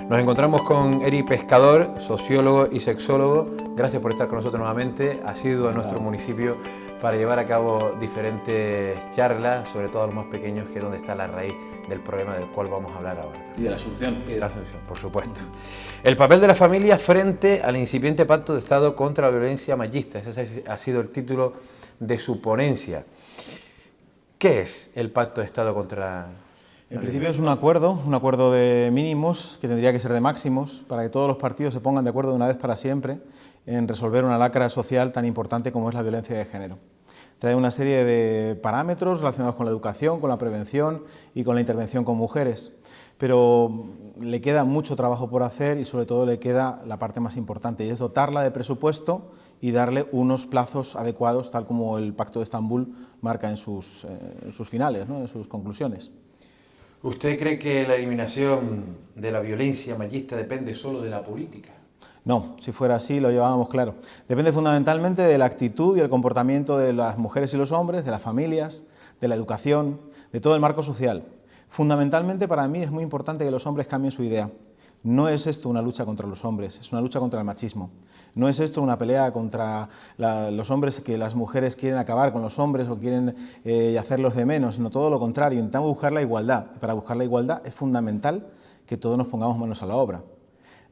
Nos encontramos con Eri Pescador, sociólogo y sexólogo. Gracias por estar con nosotros nuevamente. Ha sido a nuestro municipio para llevar a cabo diferentes charlas, sobre todo a los más pequeños, que es donde está la raíz del problema del cual vamos a hablar ahora. Y de la solución. Y de la solución, por supuesto. El papel de la familia frente al incipiente pacto de Estado contra la violencia machista. Ese ha sido el título de su ponencia. ¿Qué es el pacto de Estado contra En principio es un acuerdo de mínimos que tendría que ser de máximos para que todos los partidos se pongan de acuerdo de una vez para siempre en resolver una lacra social tan importante como es la violencia de género. Trae una serie de parámetros relacionados con la educación, con la prevención y con la intervención con mujeres, pero le queda mucho trabajo por hacer y sobre todo le queda la parte más importante, y es dotarla de presupuesto y darle unos plazos adecuados, tal como el Pacto de Estambul marca en sus finales, ¿no?, en sus conclusiones. ¿Usted cree que la eliminación de la violencia machista depende solo de la política? No, si fuera así lo llevábamos claro. Depende fundamentalmente de la actitud y el comportamiento de las mujeres y los hombres, de las familias, de la educación, de todo el marco social. Fundamentalmente para mí es muy importante que los hombres cambien su idea. No es esto una lucha contra los hombres, es una lucha contra el machismo. No es esto una pelea contra los hombres, que las mujeres quieren acabar con los hombres o quieren hacerlos de menos, sino todo lo contrario, intentamos buscar la igualdad. Y para buscar la igualdad es fundamental que todos nos pongamos manos a la obra,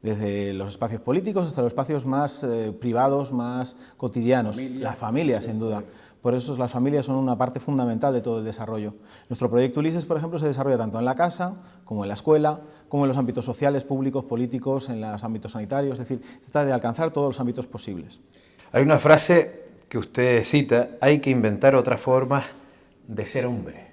desde los espacios políticos hasta los espacios más privados, más cotidianos, la familia sin duda. Por eso las familias son una parte fundamental de todo el desarrollo. Nuestro proyecto Ulises, por ejemplo, se desarrolla tanto en la casa, como en la escuela, como en los ámbitos sociales, públicos, políticos, en los ámbitos sanitarios, es decir, se trata de alcanzar todos los ámbitos posibles. Hay una frase que usted cita: hay que inventar otras formas de ser hombre.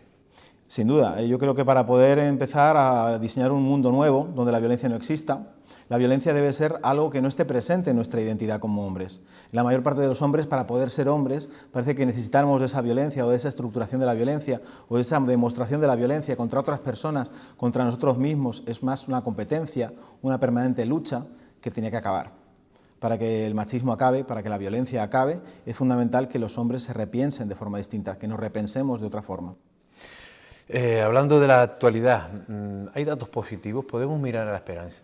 Sin duda, yo creo que para poder empezar a diseñar un mundo nuevo, donde la violencia no exista, la violencia debe ser algo que no esté presente en nuestra identidad como hombres. La mayor parte de los hombres, para poder ser hombres, parece que necesitamos de esa violencia o de esa estructuración de la violencia o de esa demostración de la violencia contra otras personas, contra nosotros mismos. Es más una competencia, una permanente lucha que tiene que acabar. Para que el machismo acabe, para que la violencia acabe, es fundamental que los hombres se repiensen de forma distinta, que nos repensemos de otra forma. Hablando de la actualidad, ¿hay datos positivos? ¿Podemos mirar a la esperanza?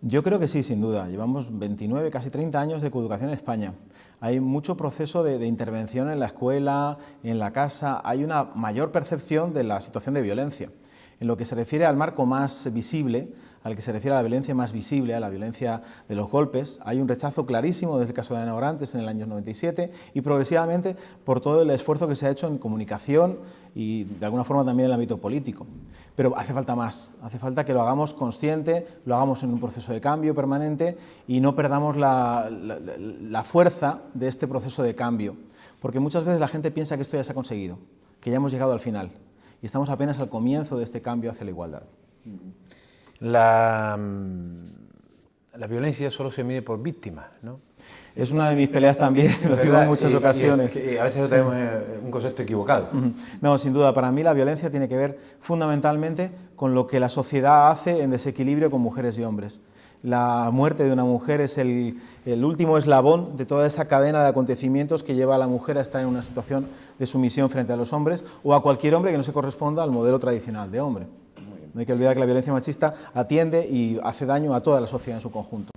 Yo creo que sí, sin duda. Llevamos 29, casi 30 años de coeducación en España. Hay mucho proceso de intervención en la escuela, en la casa. Hay una mayor percepción de la situación de violencia. En lo que se refiere al marco más visible, al que se refiere a la violencia más visible, a la violencia de los golpes, hay un rechazo clarísimo desde el caso de Ana Orantes en el año 97 y progresivamente por todo el esfuerzo que se ha hecho en comunicación y de alguna forma también en el ámbito político. Pero hace falta más, hace falta que lo hagamos consciente, lo hagamos en un proceso de cambio permanente y no perdamos la fuerza de este proceso de cambio, porque muchas veces la gente piensa que esto ya se ha conseguido, que ya hemos llegado al final y estamos apenas al comienzo de este cambio hacia la igualdad. La violencia solo se mide por víctimas, ¿no? Es una de mis peleas también, lo digo en muchas ocasiones. A veces tenemos un concepto equivocado. No, sin duda, para mí la violencia tiene que ver fundamentalmente con lo que la sociedad hace en desequilibrio con mujeres y hombres. La muerte de una mujer es el último eslabón de toda esa cadena de acontecimientos que lleva a la mujer a estar en una situación de sumisión frente a los hombres o a cualquier hombre que no se corresponda al modelo tradicional de hombre. No hay que olvidar que la violencia machista atiende y hace daño a toda la sociedad en su conjunto.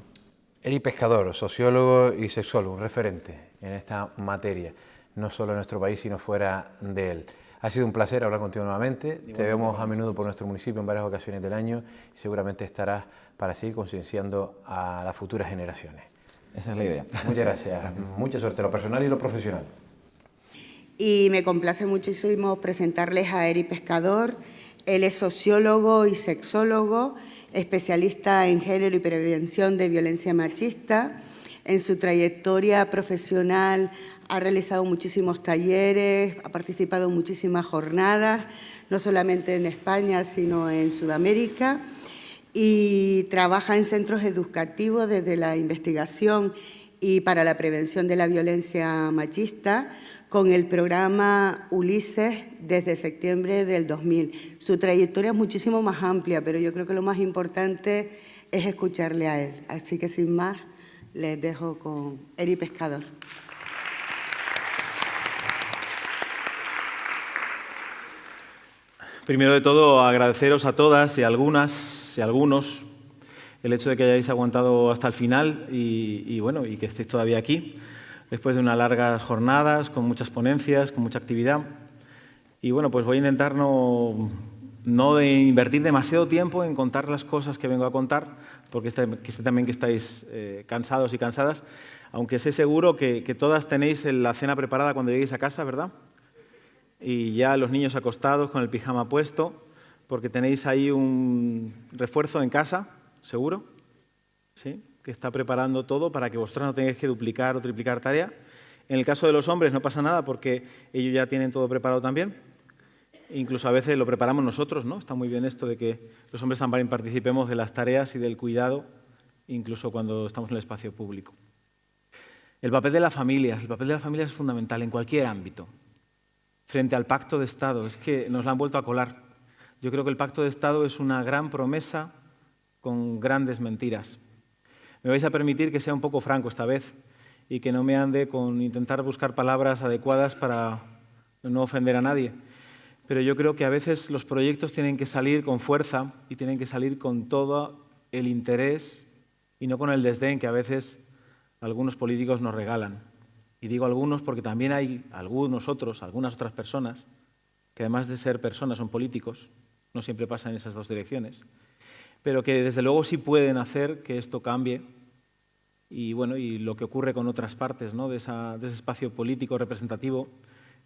Eri Pescador, sociólogo y sexólogo, un referente en esta materia, no solo en nuestro país, sino fuera de él. Ha sido un placer hablar contigo nuevamente. Te vemos a menudo por nuestro municipio en varias ocasiones del año y seguramente estarás para seguir concienciando a las futuras generaciones. Esa es la idea. Muchas gracias. Mucha suerte en lo personal y lo profesional. Y me complace muchísimo presentarles a Eri Pescador. Él es sociólogo y sexólogo, especialista en género y prevención de violencia machista. En su trayectoria profesional ha realizado muchísimos talleres, ha participado en muchísimas jornadas, no solamente en España, sino en Sudamérica, y trabaja en centros educativos desde la investigación y para la prevención de la violencia machista, con el programa Ulises desde septiembre del 2000. Su trayectoria es muchísimo más amplia, pero yo creo que lo más importante es escucharle a él. Así que sin más, les dejo con Eri Pescador. Primero de todo, agradeceros a todas y algunas y algunos el hecho de que hayáis aguantado hasta el final y bueno, y que estéis todavía aquí, después de unas largas jornadas, con muchas ponencias, con mucha actividad. Y bueno, pues voy a intentar no invertir demasiado tiempo en contar las cosas que vengo a contar, porque sé también que estáis cansados y cansadas, aunque sé seguro que todas tenéis la cena preparada cuando lleguéis a casa, ¿verdad? Y ya los niños acostados con el pijama puesto, porque tenéis ahí un refuerzo en casa, ¿seguro? ¿Sí? Que está preparando todo para que vosotros no tengáis que duplicar o triplicar tarea. En el caso de los hombres no pasa nada porque ellos ya tienen todo preparado también. Incluso a veces lo preparamos nosotros, ¿no? Está muy bien esto de que los hombres también participemos de las tareas y del cuidado, incluso cuando estamos en el espacio público. El papel de las familias es fundamental en cualquier ámbito. Frente al Pacto de Estado, es que nos la han vuelto a colar. Yo creo que el Pacto de Estado es una gran promesa con grandes mentiras. Me vais a permitir que sea un poco franco esta vez y que no me ande con intentar buscar palabras adecuadas para no ofender a nadie. Pero yo creo que a veces los proyectos tienen que salir con fuerza y tienen que salir con todo el interés y no con el desdén que a veces algunos políticos nos regalan. Y digo algunos porque también hay algunas otras personas, que además de ser personas son políticos, no siempre pasa en esas dos direcciones, pero que desde luego sí pueden hacer que esto cambie. Y bueno, y lo que ocurre con otras partes, ¿no? de ese espacio político representativo,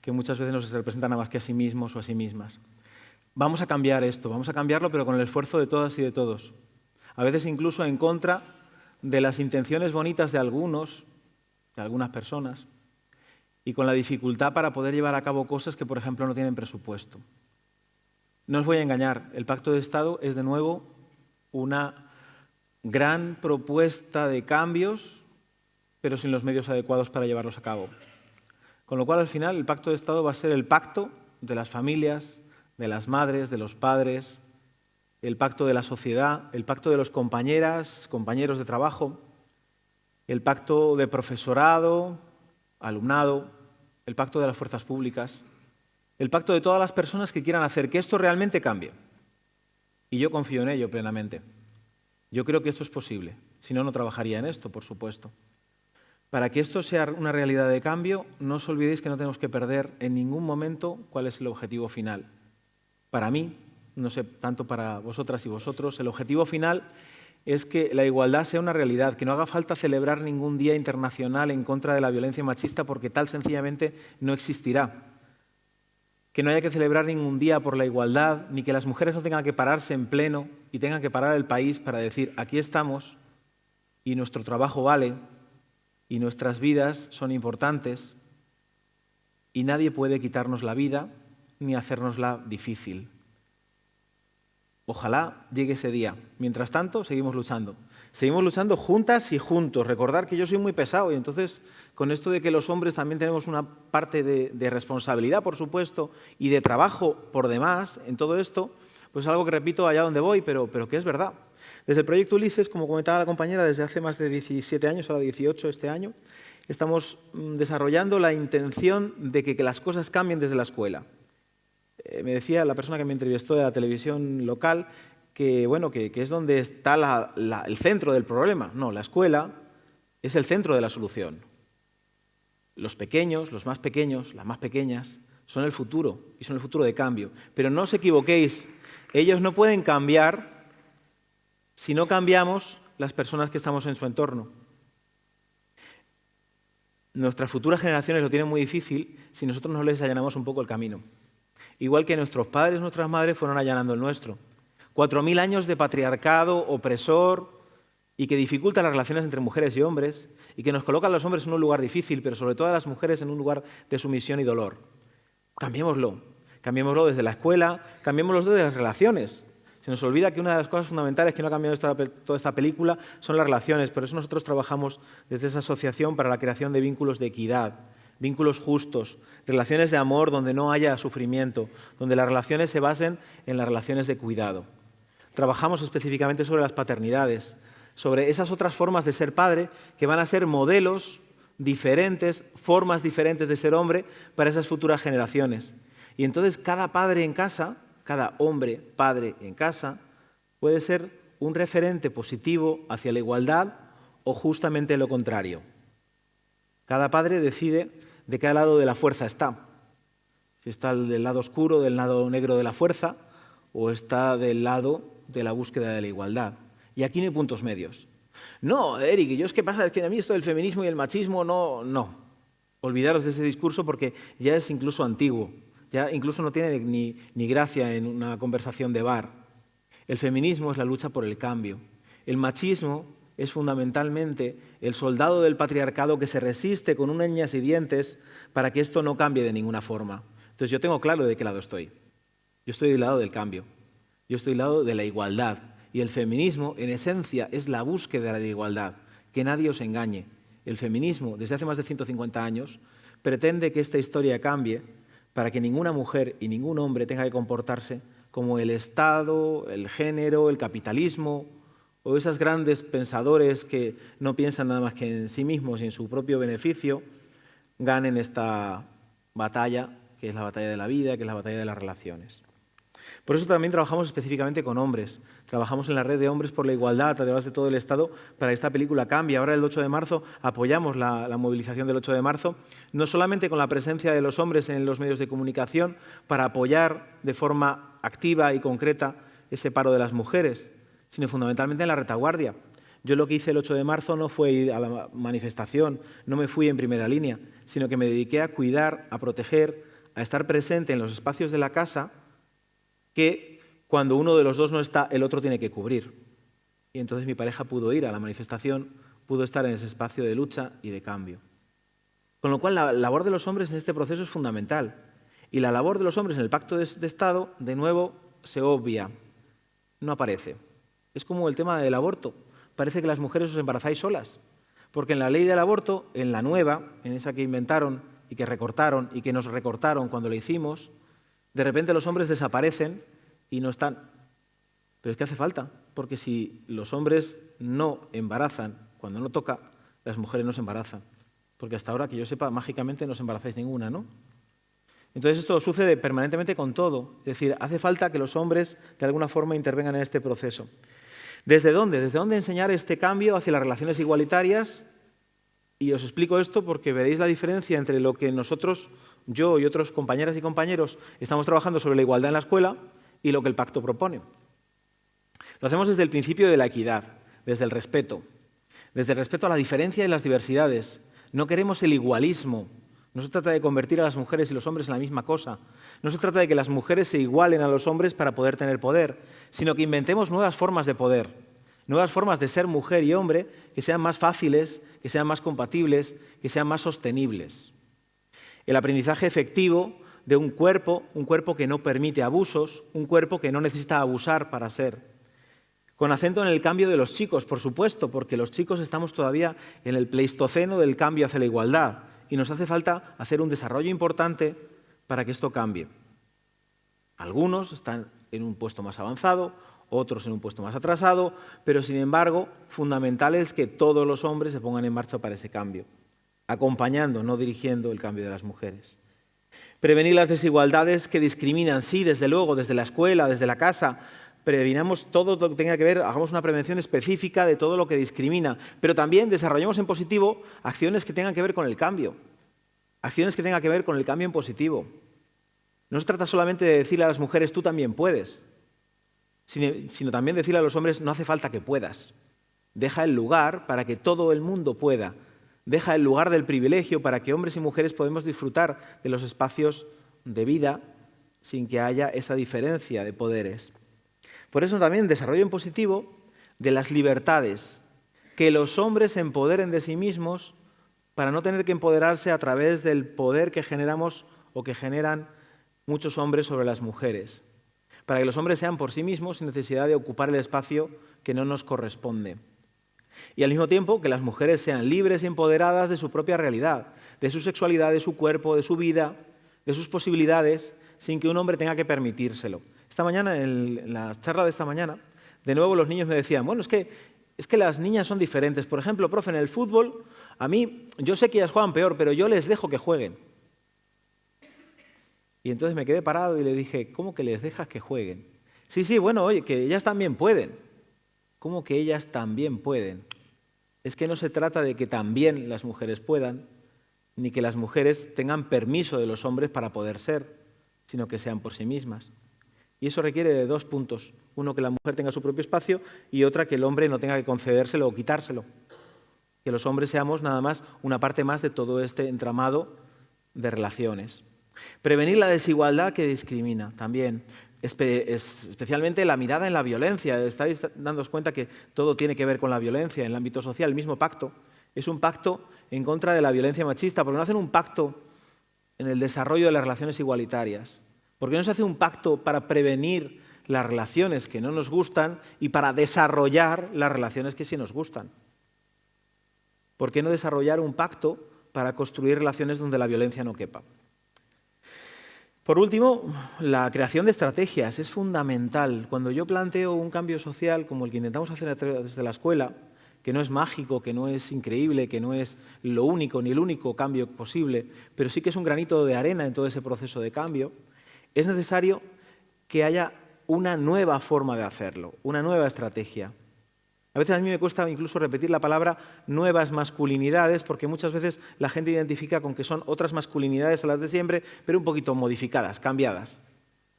que muchas veces no se representan nada más que a sí mismos o a sí mismas. Vamos a cambiar esto, vamos a cambiarlo, pero con el esfuerzo de todas y de todos. A veces incluso en contra de las intenciones bonitas de algunas personas, y con la dificultad para poder llevar a cabo cosas que, por ejemplo, no tienen presupuesto. No os voy a engañar, el Pacto de Estado es de nuevo una gran propuesta de cambios, pero sin los medios adecuados para llevarlos a cabo. Con lo cual, al final, el Pacto de Estado va a ser el pacto de las familias, de las madres, de los padres, el pacto de la sociedad, el pacto de los compañeros de trabajo, el pacto de profesorado, alumnado, el pacto de las fuerzas públicas, el pacto de todas las personas que quieran hacer que esto realmente cambie. Y yo confío en ello plenamente. Yo creo que esto es posible, si no, no trabajaría en esto, por supuesto. Para que esto sea una realidad de cambio, no os olvidéis que no tenemos que perder en ningún momento cuál es el objetivo final. Para mí, no sé, tanto para vosotras y vosotros, el objetivo final es que la igualdad sea una realidad, que no haga falta celebrar ningún día internacional en contra de la violencia machista porque tal sencillamente no existirá. Que no haya que celebrar ningún día por la igualdad, ni que las mujeres no tengan que pararse en pleno y tengan que parar el país para decir aquí estamos y nuestro trabajo vale y nuestras vidas son importantes y nadie puede quitarnos la vida ni hacérnosla difícil. Ojalá llegue ese día. Mientras tanto, seguimos luchando. Seguimos luchando juntas y juntos. Recordar que yo soy muy pesado y entonces con esto de que los hombres también tenemos una parte de responsabilidad, por supuesto, y de trabajo por demás en todo esto, pues es algo que repito allá donde voy, pero que es verdad. Desde el proyecto Ulises, como comentaba la compañera, desde hace más de 17 años, ahora 18 este año, estamos desarrollando la intención de que las cosas cambien desde la escuela. Me decía la persona que me entrevistó de la televisión local que, bueno, que es donde está el centro del problema. No, la escuela es el centro de la solución. Los pequeños, los más pequeños, las más pequeñas, son el futuro y son el futuro de cambio. Pero no os equivoquéis, ellos no pueden cambiar si no cambiamos las personas que estamos en su entorno. Nuestras futuras generaciones lo tienen muy difícil si nosotros no les allanamos un poco el camino. Igual que nuestros padres, nuestras madres fueron allanando el nuestro. 4000 años de patriarcado opresor y que dificulta las relaciones entre mujeres y hombres y que nos coloca a los hombres en un lugar difícil, pero sobre todo a las mujeres en un lugar de sumisión y dolor. Cambiémoslo. Cambiémoslo desde la escuela, cambiémoslo desde las relaciones. Se nos olvida que una de las cosas fundamentales que no ha cambiado toda esta película son las relaciones. Por eso nosotros trabajamos desde esa asociación para la creación de vínculos de equidad, vínculos justos, relaciones de amor donde no haya sufrimiento, donde las relaciones se basen en las relaciones de cuidado. Trabajamos específicamente sobre las paternidades, sobre esas otras formas de ser padre que van a ser modelos diferentes, formas diferentes de ser hombre para esas futuras generaciones. Y entonces cada padre en casa, cada hombre, padre en casa, puede ser un referente positivo hacia la igualdad o justamente lo contrario. Cada padre decide de qué lado de la fuerza está. Si está del lado oscuro, del lado negro de la fuerza, o está del lado de la búsqueda de la igualdad. Y aquí no hay puntos medios. No, Eric, ¿y yo es que pasa? Es que a mí esto del feminismo y el machismo no. Olvidaros de ese discurso porque ya es incluso antiguo. Ya incluso no tiene ni gracia en una conversación de bar. El feminismo es la lucha por el cambio. El machismo es fundamentalmente el soldado del patriarcado que se resiste con uñas y dientes para que esto no cambie de ninguna forma. Entonces yo tengo claro de qué lado estoy. Yo estoy del lado del cambio. Yo estoy del lado de la igualdad. Y el feminismo, en esencia, es la búsqueda de la igualdad. Que nadie os engañe. El feminismo, desde hace más de 150 años, pretende que esta historia cambie para que ninguna mujer y ningún hombre tenga que comportarse como el Estado, el género, el capitalismo o esos grandes pensadores que no piensan nada más que en sí mismos y en su propio beneficio, ganen esta batalla, que es la batalla de la vida, que es la batalla de las relaciones. Por eso también trabajamos específicamente con hombres. Trabajamos en la red de hombres por la igualdad a través de todo el Estado para que esta película cambie. Ahora el 8 de marzo apoyamos la movilización del 8 de marzo, no solamente con la presencia de los hombres en los medios de comunicación para apoyar de forma activa y concreta ese paro de las mujeres, sino fundamentalmente en la retaguardia. Yo lo que hice el 8 de marzo no fue ir a la manifestación, no me fui en primera línea, sino que me dediqué a cuidar, a proteger, a estar presente en los espacios de la casa que cuando uno de los dos no está, el otro tiene que cubrir. Y entonces mi pareja pudo ir a la manifestación, pudo estar en ese espacio de lucha y de cambio. Con lo cual la labor de los hombres en este proceso es fundamental. Y la labor de los hombres en el pacto de Estado, de nuevo, se obvia, no aparece. Es como el tema del aborto. Parece que las mujeres os embarazáis solas. Porque en la ley del aborto, en la nueva, en esa que inventaron y que recortaron y que nos recortaron cuando la hicimos, de repente los hombres desaparecen y no están. Pero es que hace falta, porque si los hombres no embarazan cuando no toca, las mujeres no se embarazan. Porque hasta ahora, que yo sepa, mágicamente no os embarazáis ninguna, ¿no? Entonces esto sucede permanentemente con todo. Es decir, hace falta que los hombres de alguna forma intervengan en este proceso. ¿Desde dónde? ¿Desde dónde enseñar este cambio hacia las relaciones igualitarias? Y os explico esto porque veréis la diferencia entre lo que nosotros, yo y otros compañeras y compañeros, estamos trabajando sobre la igualdad en la escuela y lo que el pacto propone. Lo hacemos desde el principio de la equidad, desde el respeto a la diferencia y las diversidades. No queremos el igualismo. No se trata de convertir a las mujeres y los hombres en la misma cosa. No se trata de que las mujeres se igualen a los hombres para poder tener poder, sino que inventemos nuevas formas de poder, nuevas formas de ser mujer y hombre que sean más fáciles, que sean más compatibles, que sean más sostenibles. El aprendizaje efectivo de un cuerpo que no permite abusos, un cuerpo que no necesita abusar para ser. Con acento en el cambio de los chicos, por supuesto, porque los chicos estamos todavía en el pleistoceno del cambio hacia la igualdad y nos hace falta hacer un desarrollo importante para que esto cambie. Algunos están en un puesto más avanzado, otros en un puesto más atrasado, pero sin embargo, fundamental es que todos los hombres se pongan en marcha para ese cambio, acompañando, no dirigiendo el cambio de las mujeres. Prevenir las desigualdades que discriminan, sí, desde luego, desde la escuela, desde la casa. Previnamos todo lo que tenga que ver, hagamos una prevención específica de todo lo que discrimina, pero también desarrollemos en positivo acciones que tengan que ver con el cambio, acciones que tengan que ver con el cambio en positivo. No se trata solamente de decirle a las mujeres, tú también puedes, sino también decirle a los hombres, no hace falta que puedas. Deja el lugar para que todo el mundo pueda. Deja el lugar del privilegio para que hombres y mujeres podamos disfrutar de los espacios de vida sin que haya esa diferencia de poderes. Por eso también desarrollo en positivo de las libertades, que los hombres se empoderen de sí mismos para no tener que empoderarse a través del poder que generamos o que generan muchos hombres sobre las mujeres, para que los hombres sean por sí mismos sin necesidad de ocupar el espacio que no nos corresponde. Y al mismo tiempo que las mujeres sean libres y empoderadas de su propia realidad, de su sexualidad, de su cuerpo, de su vida, de sus posibilidades, sin que un hombre tenga que permitírselo. Esta mañana, en la charla de esta mañana, de nuevo los niños me decían, bueno, es que las niñas son diferentes. Por ejemplo, profe, en el fútbol, a mí, yo sé que ellas juegan peor, pero yo les dejo que jueguen. Y entonces me quedé parado y le dije, ¿cómo que les dejas que jueguen? Sí, bueno, oye, que ellas también pueden. ¿Cómo que ellas también pueden? Es que no se trata de que también las mujeres puedan, ni que las mujeres tengan permiso de los hombres para poder ser, sino que sean por sí mismas. Y eso requiere de 2 puntos. Uno, que la mujer tenga su propio espacio, y otra, que el hombre no tenga que concedérselo o quitárselo. Que los hombres seamos nada más una parte más de todo este entramado de relaciones. Prevenir la desigualdad que discrimina también. Especialmente la mirada en la violencia. Estáis dándoos cuenta que todo tiene que ver con la violencia en el ámbito social. El mismo pacto es un pacto en contra de la violencia machista. ¿Por qué no hacen un pacto en el desarrollo de las relaciones igualitarias? ¿Por qué no se hace un pacto para prevenir las relaciones que no nos gustan y para desarrollar las relaciones que sí nos gustan? ¿Por qué no desarrollar un pacto para construir relaciones donde la violencia no quepa? Por último, la creación de estrategias es fundamental. Cuando yo planteo un cambio social como el que intentamos hacer desde la escuela, que no es mágico, que no es increíble, que no es lo único ni el único cambio posible, pero sí que es un granito de arena en todo ese proceso de cambio, es necesario que haya una nueva forma de hacerlo, una nueva estrategia. A veces a mí me cuesta incluso repetir la palabra nuevas masculinidades, porque muchas veces la gente identifica con que son otras masculinidades a las de siempre, pero un poquito modificadas, cambiadas.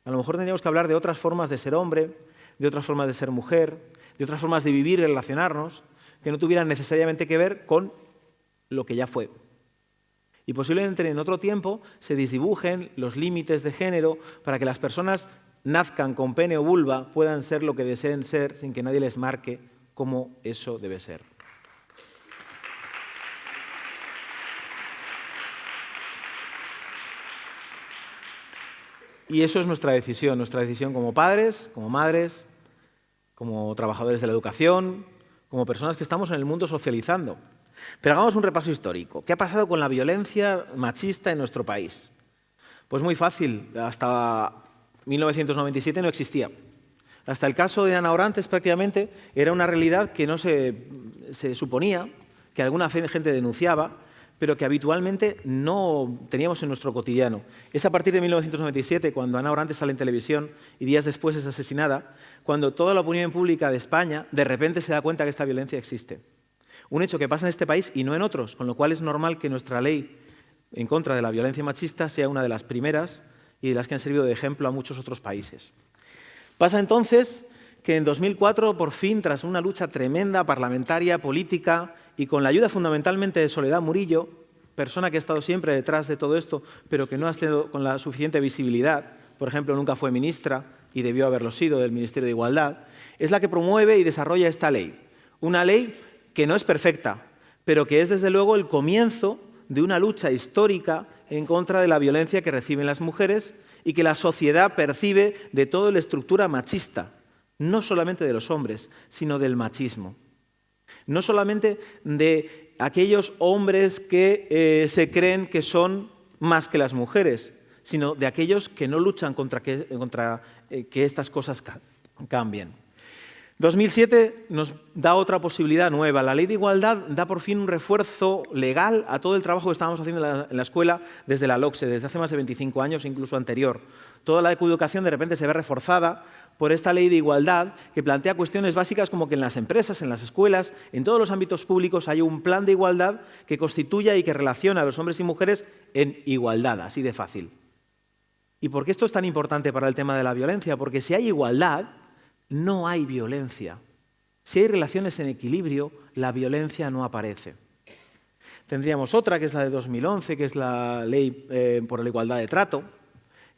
A lo mejor tendríamos que hablar de otras formas de ser hombre, de otras formas de ser mujer, de otras formas de vivir y relacionarnos, que no tuvieran necesariamente que ver con lo que ya fue. Y posiblemente en otro tiempo se desdibujen los límites de género para que las personas nazcan con pene o vulva, puedan ser lo que deseen ser sin que nadie les marque cómo eso debe ser. Y eso es nuestra decisión como padres, como madres, como trabajadores de la educación, como personas que estamos en el mundo socializando. Pero hagamos un repaso histórico. ¿Qué ha pasado con la violencia machista en nuestro país? Pues muy fácil, hasta 1997 no existía. Hasta el caso de Ana Orantes prácticamente era una realidad que no se suponía, que alguna gente denunciaba, pero que habitualmente no teníamos en nuestro cotidiano. Es a partir de 1997, cuando Ana Orantes sale en televisión y días después es asesinada, cuando toda la opinión pública de España de repente se da cuenta que esta violencia existe. Un hecho que pasa en este país y no en otros, con lo cual es normal que nuestra ley en contra de la violencia machista sea una de las primeras y de las que han servido de ejemplo a muchos otros países. Pasa entonces que en 2004, por fin, tras una lucha tremenda, parlamentaria, política, y con la ayuda fundamentalmente de Soledad Murillo, persona que ha estado siempre detrás de todo esto, pero que no ha estado con la suficiente visibilidad, por ejemplo, nunca fue ministra y debió haberlo sido del Ministerio de Igualdad, es la que promueve y desarrolla esta ley. Una ley que no es perfecta, pero que es desde luego el comienzo de una lucha histórica en contra de la violencia que reciben las mujeres y que la sociedad percibe de toda la estructura machista, no solamente de los hombres, sino del machismo. No solamente de aquellos hombres que se creen que son más que las mujeres, sino de aquellos que no luchan contra que estas cosas cambien. 2007 nos da otra posibilidad nueva. La Ley de Igualdad da por fin un refuerzo legal a todo el trabajo que estábamos haciendo en la escuela desde la LOCSE, desde hace más de 25 años, incluso anterior. Toda la coeducación de repente se ve reforzada por esta Ley de Igualdad que plantea cuestiones básicas como que en las empresas, en las escuelas, en todos los ámbitos públicos hay un plan de igualdad que constituya y que relaciona a los hombres y mujeres en igualdad, así de fácil. ¿Y por qué esto es tan importante para el tema de la violencia? Porque si hay igualdad, no hay violencia. Si hay relaciones en equilibrio, la violencia no aparece. Tendríamos otra, que es la de 2011, que es la Ley por la Igualdad de Trato,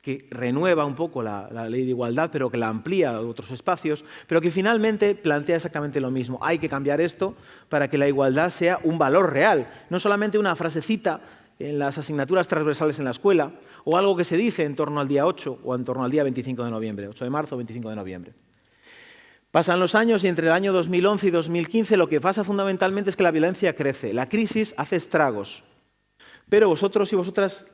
que renueva un poco la Ley de Igualdad, pero que la amplía a otros espacios, pero que finalmente plantea exactamente lo mismo. Hay que cambiar esto para que la igualdad sea un valor real, no solamente una frasecita en las asignaturas transversales en la escuela, o algo que se dice en torno al día 8 o en torno al día 25 de noviembre, 8 de marzo o 25 de noviembre. Pasan los años y entre el año 2011 y 2015 lo que pasa fundamentalmente es que la violencia crece, la crisis hace estragos, pero vosotros y vosotras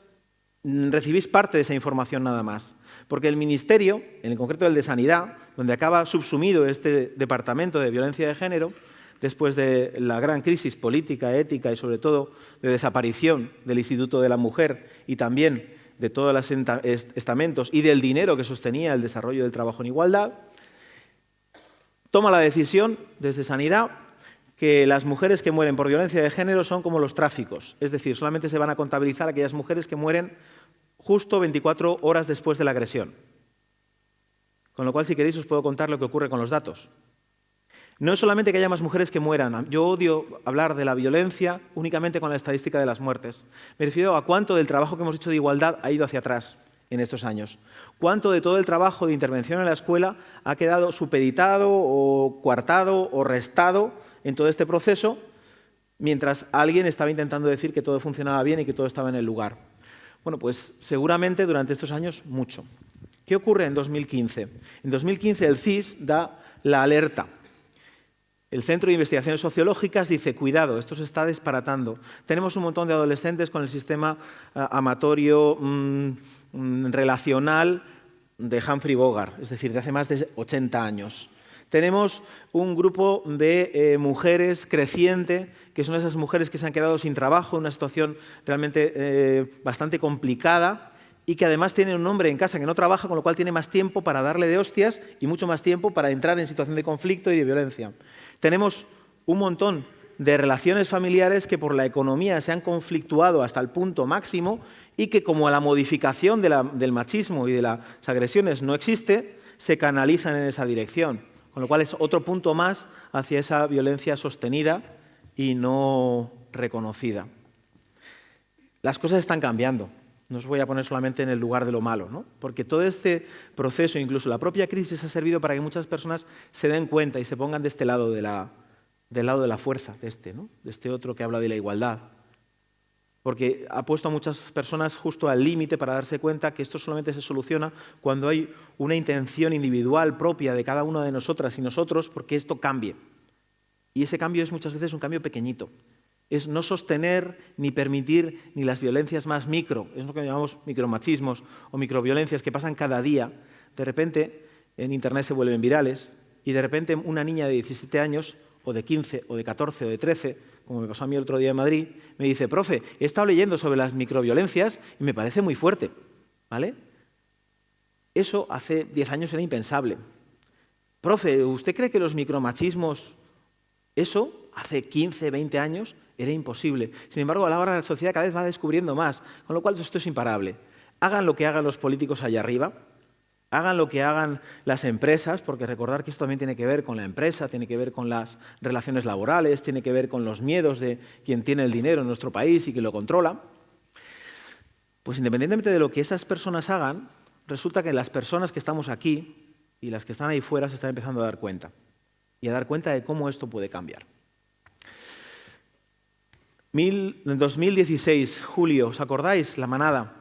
recibís parte de esa información nada más, porque el Ministerio, en el concreto el de Sanidad, donde acaba subsumido este departamento de violencia de género, después de la gran crisis política, ética y sobre todo de desaparición del Instituto de la Mujer y también de todos los estamentos y del dinero que sostenía el desarrollo del trabajo en igualdad, toma la decisión desde Sanidad que las mujeres que mueren por violencia de género son como los tráficos, es decir, solamente se van a contabilizar aquellas mujeres que mueren justo 24 horas después de la agresión. Con lo cual, si queréis, os puedo contar lo que ocurre con los datos. No es solamente que haya más mujeres que mueran. Yo odio hablar de la violencia únicamente con la estadística de las muertes. Me refiero a cuánto del trabajo que hemos hecho de igualdad ha ido hacia atrás en estos años. Cuánto de todo el trabajo de intervención en la escuela ha quedado supeditado o coartado o restado en todo este proceso, mientras alguien estaba intentando decir que todo funcionaba bien y que todo estaba en el lugar. Bueno, pues seguramente durante estos años mucho. ¿Qué ocurre en 2015? En 2015 el CIS da la alerta. El Centro de Investigaciones Sociológicas dice, cuidado, esto se está disparatando. Tenemos un montón de adolescentes con el sistema amatorio relacional de Humphrey Bogart, es decir, de hace más de 80 años. Tenemos un grupo de mujeres creciente, que son esas mujeres que se han quedado sin trabajo, en una situación realmente bastante complicada, y que además tiene un hombre en casa que no trabaja, con lo cual tiene más tiempo para darle de hostias y mucho más tiempo para entrar en situación de conflicto y de violencia. Tenemos un montón de relaciones familiares que por la economía se han conflictuado hasta el punto máximo y que, como la modificación del machismo y de las agresiones no existe, se canalizan en esa dirección. Con lo cual es otro punto más hacia esa violencia sostenida y no reconocida. Las cosas están cambiando. No os voy a poner solamente en el lugar de lo malo, ¿no? Porque todo este proceso, incluso la propia crisis, ha servido para que muchas personas se den cuenta y se pongan de este lado del lado de la fuerza, ¿no? De este otro que habla de la igualdad. Porque ha puesto a muchas personas justo al límite para darse cuenta que esto solamente se soluciona cuando hay una intención individual propia de cada una de nosotras y nosotros porque esto cambie. Y ese cambio es muchas veces un cambio pequeñito. Es no sostener ni permitir ni las violencias más micro, es lo que llamamos micromachismos o microviolencias que pasan cada día. De repente en Internet se vuelven virales y de repente una niña de 17 años o de 15 o de 14 o de 13, como me pasó a mí el otro día en Madrid, me dice, profe, he estado leyendo sobre las microviolencias y me parece muy fuerte, ¿vale? Eso hace 10 años era impensable. Profe, ¿usted cree que los micromachismos, eso hace 15, 20 años era imposible? Sin embargo, a la hora la sociedad cada vez va descubriendo más, con lo cual esto es imparable. Hagan lo que hagan los políticos allá arriba, hagan lo que hagan las empresas, porque recordar que esto también tiene que ver con la empresa, tiene que ver con las relaciones laborales, tiene que ver con los miedos de quien tiene el dinero en nuestro país y que lo controla. Pues independientemente de lo que esas personas hagan, resulta que las personas que estamos aquí y las que están ahí fuera se están empezando a dar cuenta. Y a dar cuenta de cómo esto puede cambiar. En 2016, julio, ¿os acordáis? La manada.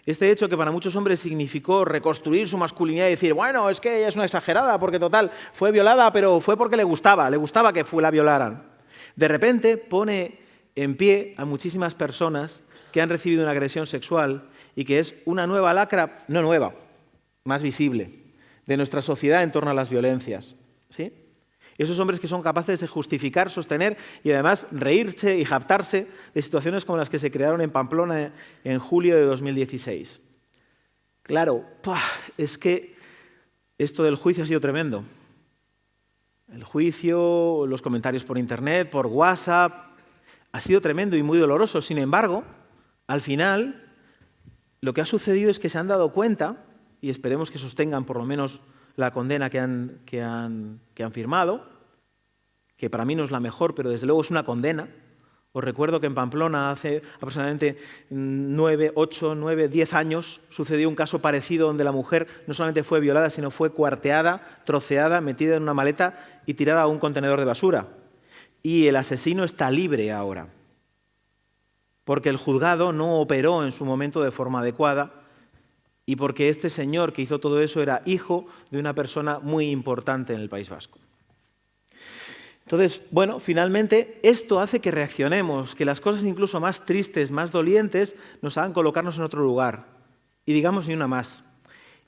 Este hecho que para muchos hombres significó reconstruir su masculinidad y decir, bueno, es que ella es una exagerada porque total, fue violada, pero fue porque le gustaba que la violaran. De repente pone en pie a muchísimas personas que han recibido una agresión sexual y que es una nueva lacra, no nueva, más visible, de nuestra sociedad en torno a las violencias. ¿Sí? Esos hombres que son capaces de justificar, sostener y además reírse y jactarse de situaciones como las que se crearon en Pamplona en julio de 2016. Claro, es que esto del juicio ha sido tremendo. El juicio, los comentarios por Internet, por WhatsApp, ha sido tremendo y muy doloroso. Sin embargo, al final, lo que ha sucedido es que se han dado cuenta, y esperemos que sostengan por lo menos la condena que han firmado, que para mí no es la mejor, pero desde luego es una condena. Os recuerdo que en Pamplona hace aproximadamente 10 años sucedió un caso parecido donde la mujer no solamente fue violada, sino fue cuarteada, troceada, metida en una maleta y tirada a un contenedor de basura. Y el asesino está libre ahora, porque el juzgado no operó en su momento de forma adecuada y porque este señor que hizo todo eso era hijo de una persona muy importante en el País Vasco. Entonces, bueno, finalmente esto hace que reaccionemos, que las cosas incluso más tristes, más dolientes, nos hagan colocarnos en otro lugar. Y digamos ni una más.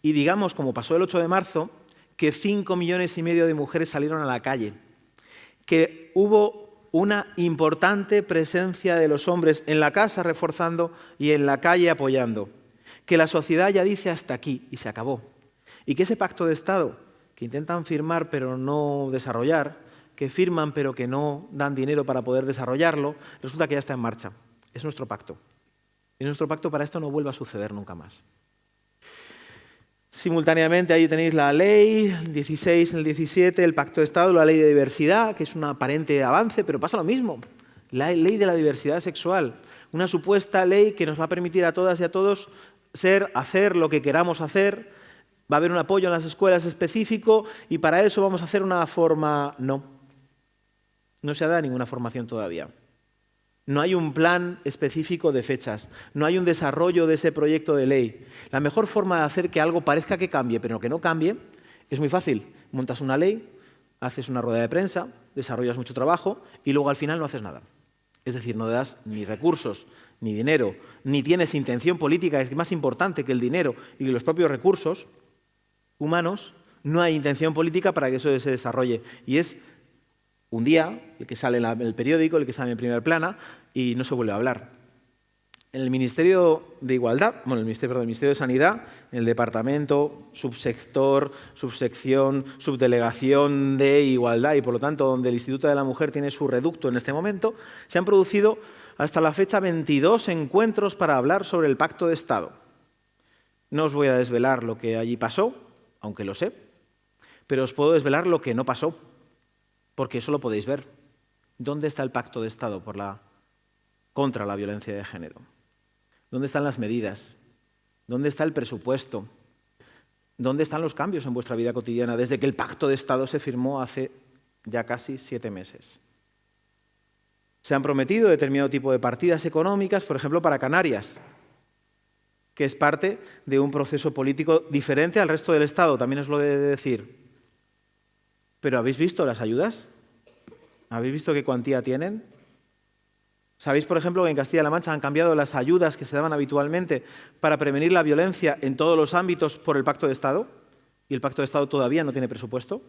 Y digamos, como pasó el 8 de marzo, que 5,5 millones de mujeres salieron a la calle, que hubo una importante presencia de los hombres en la casa reforzando y en la calle apoyando, que la sociedad ya dice hasta aquí y se acabó, y que ese pacto de Estado que intentan firmar pero no desarrollar, que firman pero que no dan dinero para poder desarrollarlo, resulta que ya está en marcha. Es nuestro pacto. Es nuestro pacto para esto no vuelva a suceder nunca más. Simultáneamente ahí tenéis la ley, el 16, el 17, el Pacto de Estado, la ley de diversidad, que es un aparente avance, pero pasa lo mismo. La ley de la diversidad sexual, una supuesta ley que nos va a permitir a todas y a todos hacer lo que queramos hacer, va a haber un apoyo en las escuelas específico y para eso vamos a hacer una forma... No se ha dado ninguna formación todavía. No hay un plan específico de fechas, no hay un desarrollo de ese proyecto de ley. La mejor forma de hacer que algo parezca que cambie, pero que no cambie, es muy fácil. Montas una ley, haces una rueda de prensa, desarrollas mucho trabajo y luego al final no haces nada. Es decir, no das ni recursos, ni dinero, ni tienes intención política, es más importante que el dinero y los propios recursos humanos, no hay intención política para que eso se desarrolle. Y es un día, el que sale en el periódico, el que sale en primera plana, y no se vuelve a hablar. En el Ministerio de Igualdad, el Ministerio de Sanidad, en el departamento, subsector, subsección, subdelegación de Igualdad y, por lo tanto, donde el Instituto de la Mujer tiene su reducto en este momento, se han producido hasta la fecha 22 encuentros para hablar sobre el Pacto de Estado. No os voy a desvelar lo que allí pasó, aunque lo sé, pero os puedo desvelar lo que no pasó, porque eso lo podéis ver. ¿Dónde está el Pacto de Estado contra la violencia de género? ¿Dónde están las medidas? ¿Dónde está el presupuesto? ¿Dónde están los cambios en vuestra vida cotidiana desde que el Pacto de Estado se firmó hace ya casi 7 meses? Se han prometido determinado tipo de partidas económicas, por ejemplo, para Canarias, que es parte de un proceso político diferente al resto del Estado, también os lo he de decir. ¿Pero habéis visto las ayudas? ¿Habéis visto qué cuantía tienen? ¿Sabéis, por ejemplo, que en Castilla-La Mancha han cambiado las ayudas que se daban habitualmente para prevenir la violencia en todos los ámbitos por el Pacto de Estado? Y el Pacto de Estado todavía no tiene presupuesto.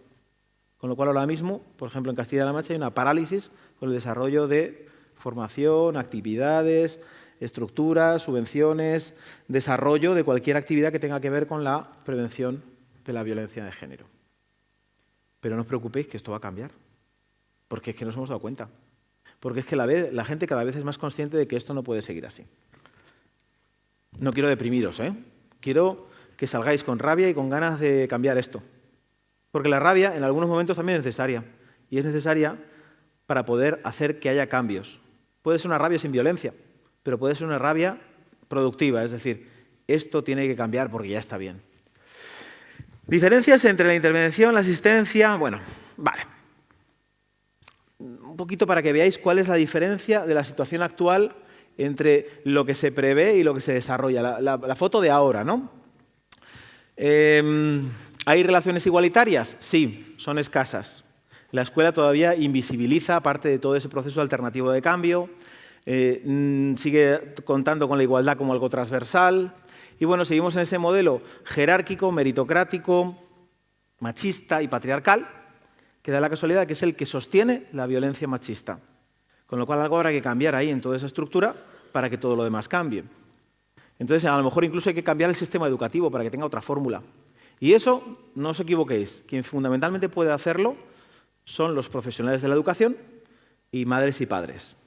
Con lo cual, ahora mismo, por ejemplo, en Castilla-La Mancha hay una parálisis con el desarrollo de formación, actividades, estructuras, subvenciones, desarrollo de cualquier actividad que tenga que ver con la prevención de la violencia de género. Pero no os preocupéis que esto va a cambiar, porque es que nos hemos dado cuenta. Porque es que la gente cada vez es más consciente de que esto no puede seguir así. No quiero deprimiros, Quiero que salgáis con rabia y con ganas de cambiar esto. Porque la rabia en algunos momentos también es necesaria. Y es necesaria para poder hacer que haya cambios. Puede ser una rabia sin violencia, pero puede ser una rabia productiva. Es decir, esto tiene que cambiar porque ya está bien. Diferencias entre la intervención, la asistencia... Bueno, vale. Un poquito para que veáis cuál es la diferencia de la situación actual entre lo que se prevé y lo que se desarrolla. La foto de ahora, ¿no? ¿Hay relaciones igualitarias? Sí, son escasas. La escuela todavía invisibiliza parte de todo ese proceso alternativo de cambio, sigue contando con la igualdad como algo transversal. Y bueno, seguimos en ese modelo jerárquico, meritocrático, machista y patriarcal, que da la casualidad que es el que sostiene la violencia machista. Con lo cual algo habrá que cambiar ahí en toda esa estructura para que todo lo demás cambie. Entonces, a lo mejor incluso hay que cambiar el sistema educativo para que tenga otra fórmula. Y eso, no os equivoquéis, quien fundamentalmente puede hacerlo son los profesionales de la educación y madres y padres.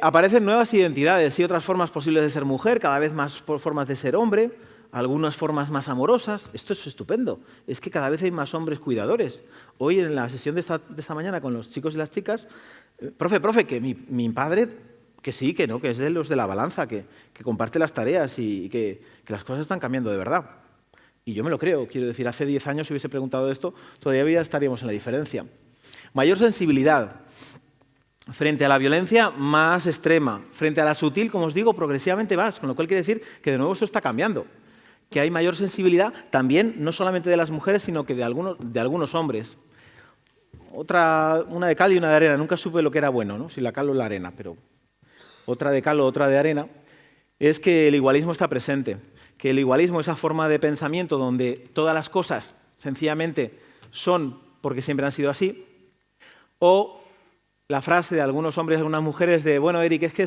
Aparecen nuevas identidades y otras formas posibles de ser mujer, cada vez más formas de ser hombre, algunas formas más amorosas. Esto es estupendo, es que cada vez hay más hombres cuidadores. Hoy en la sesión de esta mañana con los chicos y las chicas, profe, que mi padre, que sí, que no, que es de los de la balanza, que comparte las tareas y que las cosas están cambiando de verdad. Y yo me lo creo, quiero decir, hace 10 años si hubiese preguntado esto, todavía estaríamos en la diferencia. Mayor sensibilidad frente a la violencia más extrema, frente a la sutil, como os digo, progresivamente más, con lo cual quiere decir que de nuevo esto está cambiando, que hay mayor sensibilidad también, no solamente de las mujeres, sino que de algunos hombres. Una de cal y una de arena, nunca supe lo que era bueno, ¿no? Si la cal o la arena, pero otra de cal o otra de arena, es que el igualismo está presente, que el igualismo, esa forma de pensamiento donde todas las cosas sencillamente son porque siempre han sido así, o la frase de algunos hombres y algunas mujeres de, bueno, Eric, es que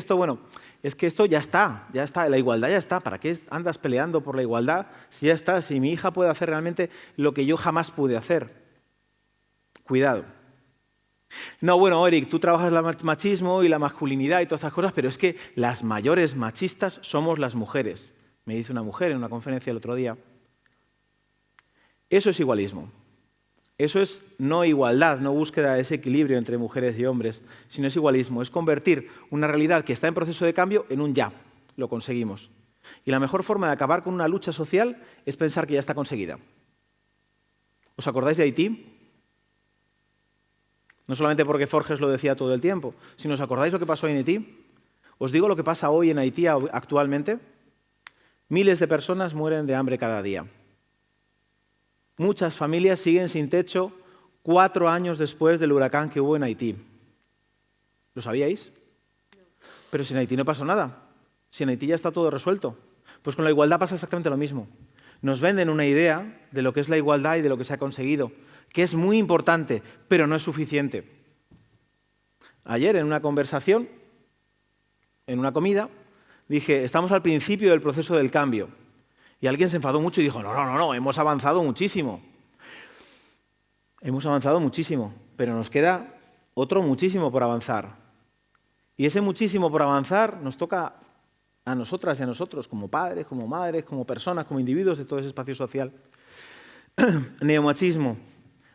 esto ya está, la igualdad ya está. ¿Para qué andas peleando por la igualdad si ya está, si mi hija puede hacer realmente lo que yo jamás pude hacer? Cuidado. No, bueno, Eric, tú trabajas el machismo y la masculinidad y todas estas cosas, pero es que las mayores machistas somos las mujeres, me dice una mujer en una conferencia el otro día. Eso es igualismo. Eso es no igualdad, no búsqueda de ese equilibrio entre mujeres y hombres, sino es igualismo. Es convertir una realidad que está en proceso de cambio en un ya. Lo conseguimos. Y la mejor forma de acabar con una lucha social es pensar que ya está conseguida. ¿Os acordáis de Haití? No solamente porque Forges lo decía todo el tiempo, sino ¿os acordáis lo que pasó en Haití? Os digo lo que pasa hoy en Haití actualmente. Miles de personas mueren de hambre cada día. Muchas familias siguen sin techo 4 años después del huracán que hubo en Haití. ¿Lo sabíais? Pero si en Haití no pasó nada. Si en Haití ya está todo resuelto. Pues con la igualdad pasa exactamente lo mismo. Nos venden una idea de lo que es la igualdad y de lo que se ha conseguido, que es muy importante, pero no es suficiente. Ayer en una conversación, en una comida, dije, estamos al principio del proceso del cambio. Y alguien se enfadó mucho y dijo, no, hemos avanzado muchísimo. Hemos avanzado muchísimo, pero nos queda otro muchísimo por avanzar. Y ese muchísimo por avanzar nos toca a nosotras y a nosotros, como padres, como madres, como personas, como individuos de todo ese espacio social. Neomachismo,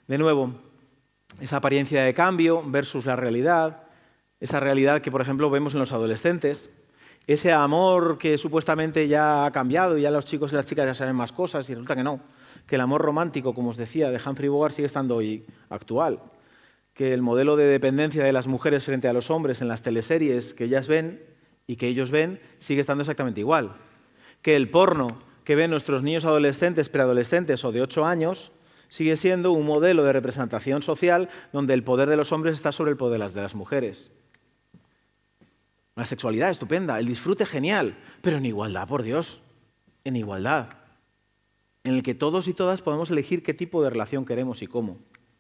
de nuevo, esa apariencia de cambio versus la realidad, esa realidad que, por ejemplo, vemos en los adolescentes, ese amor que supuestamente ya ha cambiado y ya los chicos y las chicas ya saben más cosas y resulta que no, que el amor romántico, como os decía, de Humphrey Bogart sigue estando hoy actual, que el modelo de dependencia de las mujeres frente a los hombres en las teleseries que ellas ven y que ellos ven sigue estando exactamente igual, que el porno que ven nuestros niños adolescentes, preadolescentes o de 8 años sigue siendo un modelo de representación social donde el poder de los hombres está sobre el poder de las mujeres. Una sexualidad estupenda, el disfrute genial, pero en igualdad, por Dios, en igualdad, en el que todos y todas podemos elegir qué tipo de relación queremos y cómo.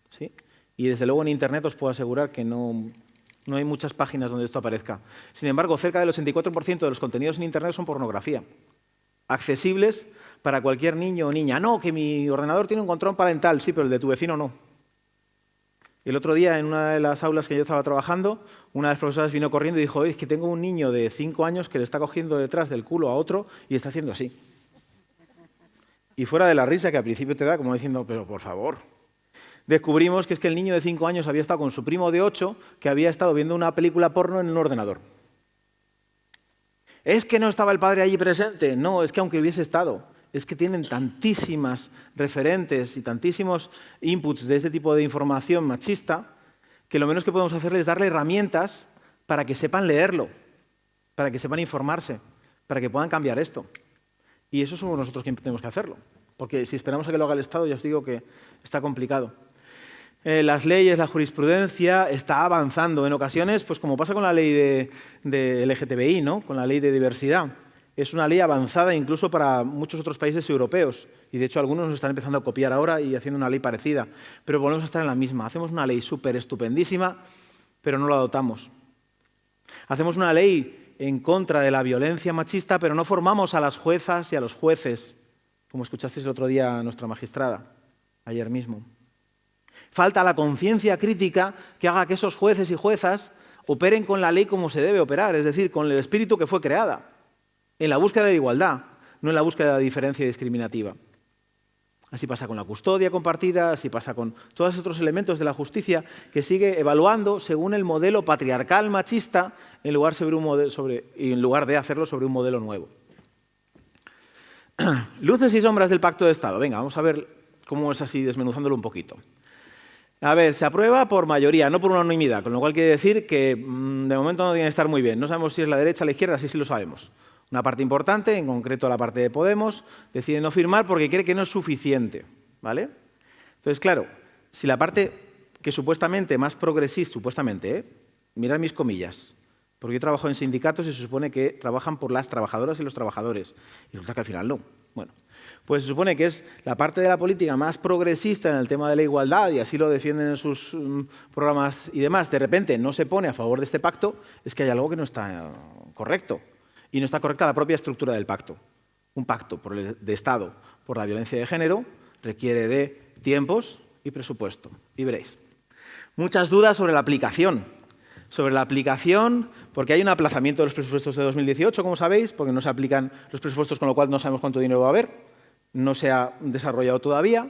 ¿Sí? Y desde luego en Internet os puedo asegurar que no hay muchas páginas donde esto aparezca. Sin embargo, cerca del 84% de los contenidos en Internet son pornografía, accesibles para cualquier niño o niña. No, que mi ordenador tiene un control parental, sí, pero el de tu vecino no. El otro día, en una de las aulas que yo estaba trabajando, una de las profesoras vino corriendo y dijo, es que tengo un niño de 5 años que le está cogiendo detrás del culo a otro y está haciendo así. Y fuera de la risa que al principio te da, como diciendo, pero por favor. Descubrimos que es que el niño de 5 años había estado con su primo de 8, que había estado viendo una película porno en un ordenador. ¿Es que no estaba el padre allí presente? No, es que aunque hubiese estado, es que tienen tantísimas referentes y tantísimos inputs de este tipo de información machista que lo menos que podemos hacerles es darle herramientas para que sepan leerlo, para que sepan informarse, para que puedan cambiar esto. Y eso somos nosotros quienes tenemos que hacerlo, porque si esperamos a que lo haga el Estado, ya os digo que está complicado. Las leyes, la jurisprudencia está avanzando en ocasiones, pues como pasa con la ley de LGTBI, ¿no? Con la ley de diversidad. Es una ley avanzada incluso para muchos otros países europeos y de hecho algunos nos están empezando a copiar ahora y haciendo una ley parecida, pero volvemos a estar en la misma. Hacemos una ley súper estupendísima, pero no la adoptamos. Hacemos una ley en contra de la violencia machista, pero no formamos a las juezas y a los jueces, como escuchasteis el otro día a nuestra magistrada, ayer mismo. Falta la conciencia crítica que haga que esos jueces y juezas operen con la ley como se debe operar, es decir, con el espíritu que fue creada. En la búsqueda de igualdad, no en la búsqueda de diferencia discriminativa. Así pasa con la custodia compartida, así pasa con todos esos otros elementos de la justicia que sigue evaluando según el modelo patriarcal machista en lugar de hacerlo sobre un modelo nuevo. Luces y sombras del Pacto de Estado. Venga, vamos a ver cómo es así, desmenuzándolo un poquito. A ver, se aprueba por mayoría, no por unanimidad, con lo cual quiere decir que de momento no tiene que estar muy bien. No sabemos si es la derecha o la izquierda, sí lo sabemos. Una parte importante, en concreto la parte de Podemos, decide no firmar porque cree que no es suficiente, ¿vale? Entonces, claro, si la parte que supuestamente más progresista, mirad mis comillas, Porque yo trabajo en sindicatos y se supone que trabajan por las trabajadoras y los trabajadores. Y resulta que al final no. Bueno, pues se supone que es la parte de la política más progresista en el tema de la igualdad, y así lo defienden en sus programas y demás. De repente no se pone a favor de este pacto, es que hay algo que no está correcto. Y no está correcta la propia estructura del pacto. Un pacto de Estado por la violencia de género requiere de tiempos y presupuesto. Y veréis. Muchas dudas sobre la aplicación. Sobre la aplicación, porque hay un aplazamiento de los presupuestos de 2018, como sabéis, porque no se aplican los presupuestos, con lo cual no sabemos cuánto dinero va a haber. No se ha desarrollado todavía.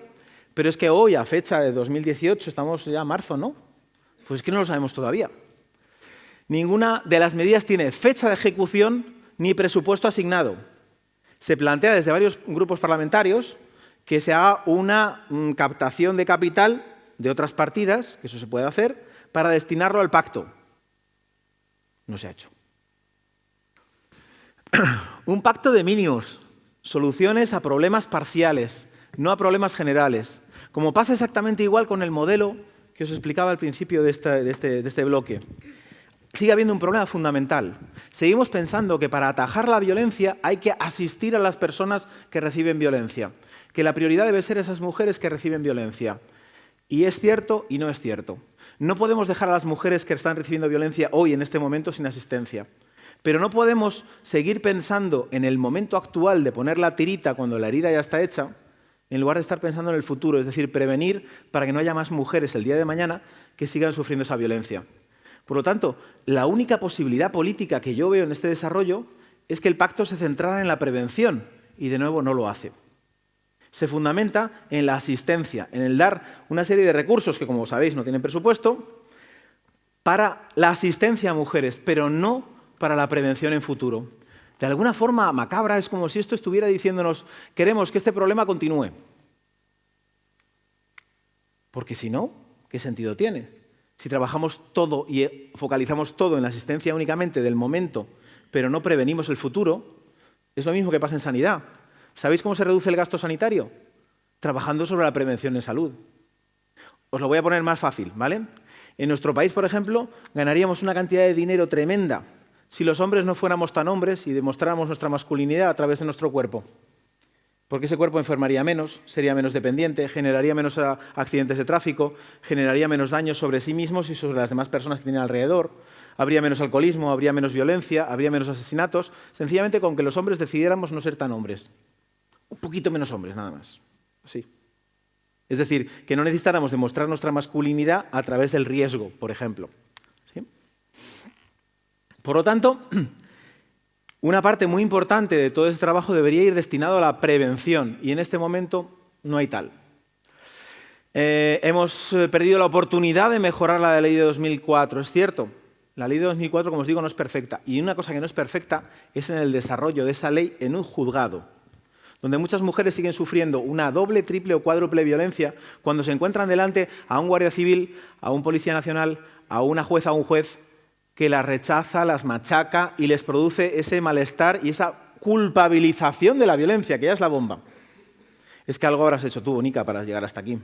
Pero es que hoy, a fecha de 2018, estamos ya en marzo, ¿no? Pues es que no lo sabemos todavía. Ninguna de las medidas tiene fecha de ejecución ni presupuesto asignado. Se plantea desde varios grupos parlamentarios que se haga una captación de capital de otras partidas, que eso se puede hacer, para destinarlo al pacto. No se ha hecho. Un pacto de mínimos, soluciones a problemas parciales, no a problemas generales. Como pasa exactamente igual con el modelo que os explicaba al principio de este bloque. Sigue habiendo un problema fundamental. Seguimos pensando que para atajar la violencia hay que asistir a las personas que reciben violencia, que la prioridad debe ser esas mujeres que reciben violencia. Y es cierto y no es cierto. No podemos dejar a las mujeres que están recibiendo violencia hoy, en este momento, sin asistencia. Pero no podemos seguir pensando en el momento actual de poner la tirita cuando la herida ya está hecha, en lugar de estar pensando en el futuro, es decir, prevenir para que no haya más mujeres el día de mañana que sigan sufriendo esa violencia. Por lo tanto, la única posibilidad política que yo veo en este desarrollo es que el pacto se centrara en la prevención, y de nuevo no lo hace. Se fundamenta en la asistencia, en el dar una serie de recursos que, como sabéis, no tienen presupuesto, para la asistencia a mujeres, pero no para la prevención en futuro. De alguna forma macabra, es como si esto estuviera diciéndonos: queremos que este problema continúe. Porque si no, ¿qué sentido tiene? Si trabajamos todo y focalizamos todo en la asistencia únicamente del momento, pero no prevenimos el futuro, es lo mismo que pasa en sanidad. ¿Sabéis cómo se reduce el gasto sanitario? Trabajando sobre la prevención en salud. Os lo voy a poner más fácil, ¿vale? En nuestro país, por ejemplo, ganaríamos una cantidad de dinero tremenda si los hombres no fuéramos tan hombres y demostráramos nuestra masculinidad a través de nuestro cuerpo. Porque ese cuerpo enfermaría menos, sería menos dependiente, generaría menos accidentes de tráfico, generaría menos daños sobre sí mismos y sobre las demás personas que tienen alrededor, habría menos alcoholismo, habría menos violencia, habría menos asesinatos, sencillamente con que los hombres decidiéramos no ser tan hombres. Un poquito menos hombres, nada más. Así. Es decir, que no necesitáramos demostrar nuestra masculinidad a través del riesgo, por ejemplo. ¿Sí? Por lo tanto, una parte muy importante de todo ese trabajo debería ir destinado a la prevención, y en este momento no hay tal. Hemos perdido la oportunidad de mejorar la ley de 2004, es cierto. La ley de 2004, como os digo, no es perfecta. Y una cosa que no es perfecta es en el desarrollo de esa ley en un juzgado, donde muchas mujeres siguen sufriendo una doble, triple o cuádruple violencia cuando se encuentran delante a un guardia civil, a un policía nacional, a una jueza o un juez que las rechaza, las machaca y les produce ese malestar y esa culpabilización de la violencia, que ya es la bomba. Es que algo habrás hecho tú, Bonica, para llegar hasta aquí.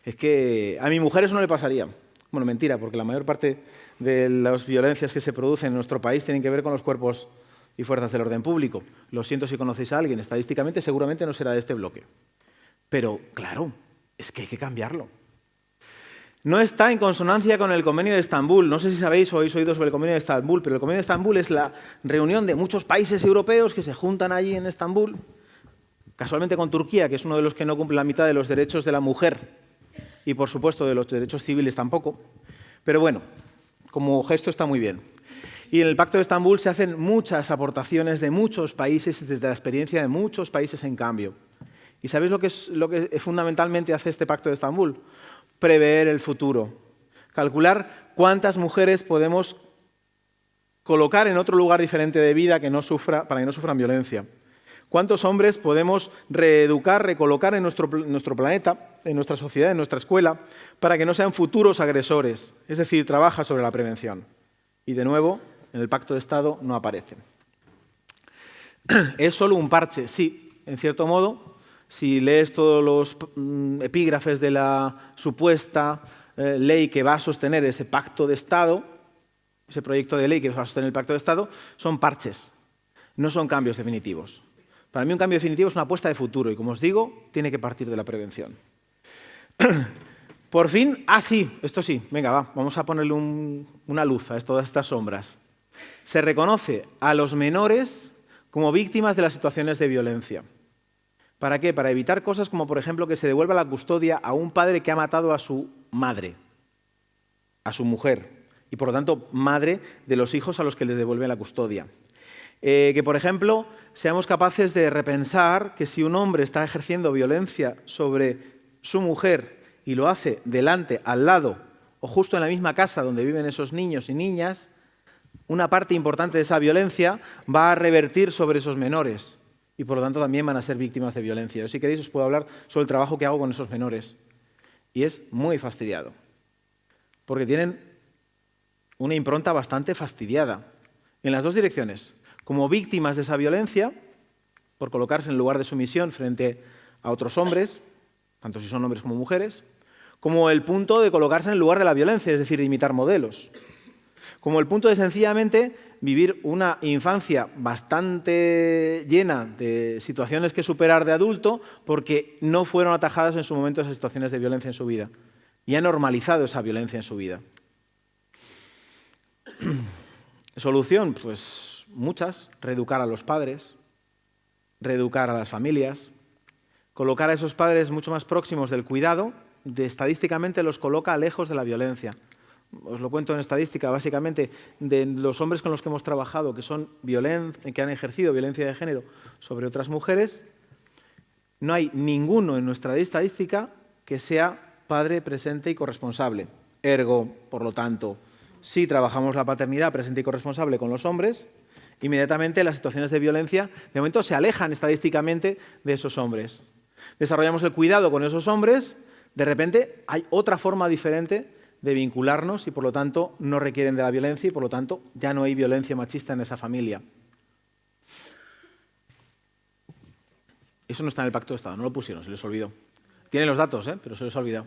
Es que a mi mujer eso no le pasaría. Bueno, mentira, porque la mayor parte de las violencias que se producen en nuestro país tienen que ver con los cuerpos y fuerzas del orden público. Lo siento si conocéis a alguien, estadísticamente seguramente no será de este bloque. Pero, claro, es que hay que cambiarlo. No está en consonancia con el Convenio de Estambul. No sé si sabéis o habéis oído sobre el Convenio de Estambul, pero el Convenio de Estambul es la reunión de muchos países europeos que se juntan allí en Estambul, casualmente con Turquía, que es uno de los que no cumple la mitad de los derechos de la mujer y, por supuesto, de los derechos civiles tampoco. Pero bueno, como gesto está muy bien. Y en el Pacto de Estambul se hacen muchas aportaciones de muchos países, desde la experiencia de muchos países en cambio. ¿Y sabéis lo que fundamentalmente hace este Pacto de Estambul? Prever el futuro. Calcular cuántas mujeres podemos colocar en otro lugar diferente de vida para que no sufran violencia. ¿Cuántos hombres podemos reeducar, recolocar en nuestro planeta, en nuestra sociedad, en nuestra escuela, para que no sean futuros agresores? Es decir, trabaja sobre la prevención. Y de nuevo, en el Pacto de Estado no aparecen. ¿Es solo un parche? Sí, en cierto modo. Si lees todos los epígrafes de la supuesta ley que va a sostener ese Pacto de Estado, ese proyecto de ley que va a sostener el Pacto de Estado, son parches, no son cambios definitivos. Para mí un cambio definitivo es una apuesta de futuro y, como os digo, tiene que partir de la prevención. Por fin, sí, esto sí, venga, vamos a ponerle una luz a todas estas sombras. Se reconoce a los menores como víctimas de las situaciones de violencia. ¿Para qué? Para evitar cosas como, por ejemplo, que se devuelva la custodia a un padre que ha matado a su madre, a su mujer, y por lo tanto madre de los hijos a los que les devuelven la custodia. Que, por ejemplo, seamos capaces de repensar que si un hombre está ejerciendo violencia sobre su mujer y lo hace delante, al lado o justo en la misma casa donde viven esos niños y niñas, una parte importante de esa violencia va a revertir sobre esos menores y por lo tanto también van a ser víctimas de violencia. Yo, si queréis, os puedo hablar sobre el trabajo que hago con esos menores y es muy fastidiado porque tienen una impronta bastante fastidiada en las dos direcciones, como víctimas de esa violencia por colocarse en lugar de sumisión frente a otros hombres, tanto si son hombres como mujeres, como el punto de colocarse en el lugar de la violencia, es decir, de imitar modelos, como el punto de sencillamente vivir una infancia bastante llena de situaciones que superar de adulto porque no fueron atajadas en su momento esas situaciones de violencia en su vida y han normalizado esa violencia en su vida. Solución, pues muchas: reeducar a los padres, reeducar a las familias, colocar a esos padres mucho más próximos del cuidado, estadísticamente los coloca lejos de la violencia. Os lo cuento en estadística, básicamente, de los hombres con los que hemos trabajado que han ejercido violencia de género sobre otras mujeres, no hay ninguno en nuestra estadística que sea padre presente y corresponsable. Ergo, por lo tanto, si trabajamos la paternidad presente y corresponsable con los hombres, inmediatamente las situaciones de violencia, de momento, se alejan estadísticamente de esos hombres. Desarrollamos el cuidado con esos hombres, de repente hay otra forma diferente de vincularnos y, por lo tanto, no requieren de la violencia y, por lo tanto, ya no hay violencia machista en esa familia. Eso no está en el Pacto de Estado, no lo pusieron, se les olvidó. Tienen los datos, pero se les ha olvidado.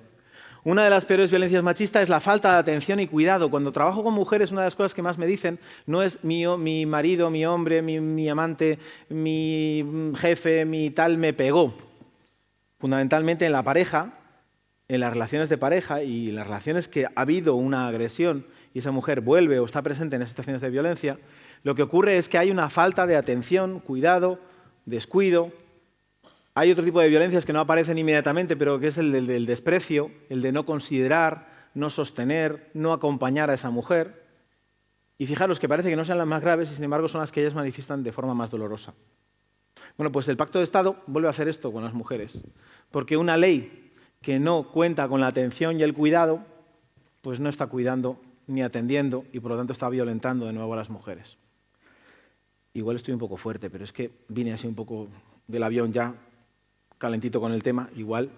Una de las peores violencias machistas es la falta de atención y cuidado. Cuando trabajo con mujeres, una de las cosas que más me dicen no es mi marido, mi hombre, mi amante, mi jefe, mi tal me pegó. Fundamentalmente en la pareja, en las relaciones de pareja y en las relaciones que ha habido una agresión y esa mujer vuelve o está presente en esas situaciones de violencia, lo que ocurre es que hay una falta de atención, cuidado, descuido. Hay otro tipo de violencias que no aparecen inmediatamente, pero que es el del desprecio, el de no considerar, no sostener, no acompañar a esa mujer. Y fijaros que parece que no sean las más graves y, sin embargo, son las que ellas manifiestan de forma más dolorosa. Bueno, pues el Pacto de Estado vuelve a hacer esto con las mujeres, porque una ley que no cuenta con la atención y el cuidado, pues no está cuidando ni atendiendo y, por lo tanto, está violentando de nuevo a las mujeres. Igual estoy un poco fuerte, pero es que vine así un poco del avión ya, calentito con el tema, igual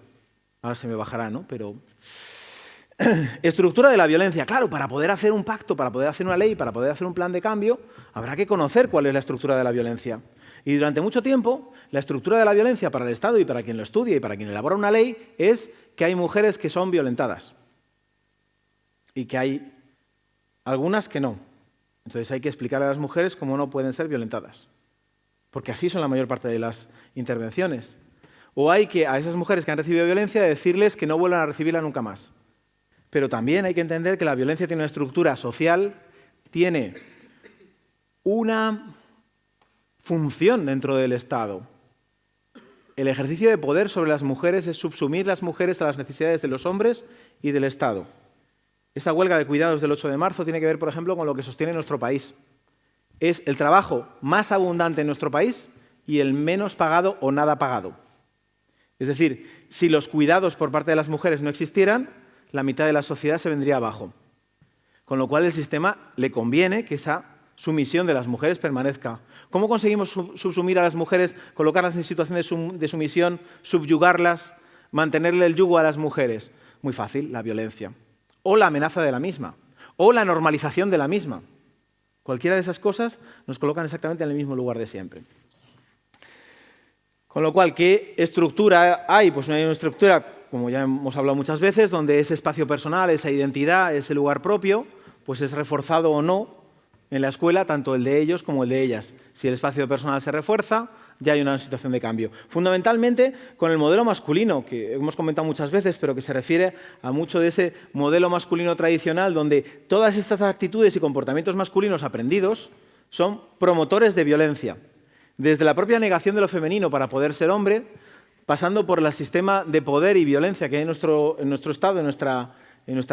ahora se me bajará, ¿no? Pero estructura de la violencia. Claro, para poder hacer un pacto, para poder hacer una ley, para poder hacer un plan de cambio, habrá que conocer cuál es la estructura de la violencia. Y durante mucho tiempo, la estructura de la violencia para el Estado y para quien lo estudia y para quien elabora una ley es que hay mujeres que son violentadas y que hay algunas que no. Entonces hay que explicar a las mujeres cómo no pueden ser violentadas, porque así son la mayor parte de las intervenciones. O hay que, a esas mujeres que han recibido violencia, decirles que no vuelvan a recibirla nunca más. Pero también hay que entender que la violencia tiene una estructura social, tiene una función dentro del Estado. El ejercicio de poder sobre las mujeres es subsumir las mujeres a las necesidades de los hombres y del Estado. Esa huelga de cuidados del 8 de marzo tiene que ver, por ejemplo, con lo que sostiene nuestro país. Es el trabajo más abundante en nuestro país y el menos pagado o nada pagado. Es decir, si los cuidados por parte de las mujeres no existieran, la mitad de la sociedad se vendría abajo. Con lo cual, el sistema le conviene que esa sumisión de las mujeres permanezca. ¿Cómo conseguimos subsumir a las mujeres, colocarlas en situaciones de sumisión, subyugarlas, mantenerle el yugo a las mujeres? Muy fácil, la violencia. O la amenaza de la misma, o la normalización de la misma. Cualquiera de esas cosas nos colocan exactamente en el mismo lugar de siempre. Con lo cual, ¿qué estructura hay? Pues no hay una estructura, como ya hemos hablado muchas veces, donde ese espacio personal, esa identidad, ese lugar propio, pues es reforzado o no en la escuela, tanto el de ellos como el de ellas. Si el espacio personal se refuerza, ya hay una situación de cambio. Fundamentalmente con el modelo masculino, que hemos comentado muchas veces, pero que se refiere a mucho de ese modelo masculino tradicional, donde todas estas actitudes y comportamientos masculinos aprendidos son promotores de violencia. Desde la propia negación de lo femenino para poder ser hombre, pasando por el sistema de poder y violencia que hay en nuestro Estado, en nuestras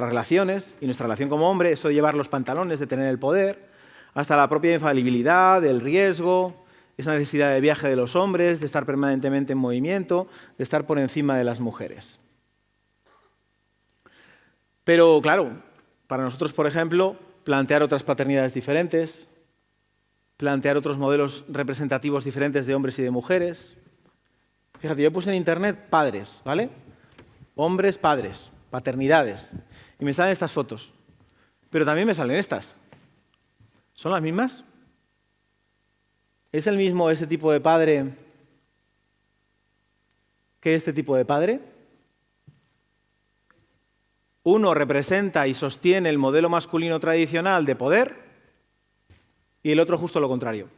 relaciones, y nuestra relación como hombre, eso de llevar los pantalones, de tener el poder, hasta la propia infalibilidad, el riesgo, esa necesidad de viaje de los hombres, de estar permanentemente en movimiento, de estar por encima de las mujeres. Pero, claro, para nosotros, por ejemplo, plantear otras paternidades diferentes, plantear otros modelos representativos diferentes de hombres y de mujeres. Fíjate, yo puse en internet padres, ¿vale? Hombres, padres, paternidades. Y me salen estas fotos. Pero también me salen estas. ¿Son las mismas? ¿Es el mismo ese tipo de padre que este tipo de padre? Uno representa y sostiene el modelo masculino tradicional de poder y el otro justo lo contrario.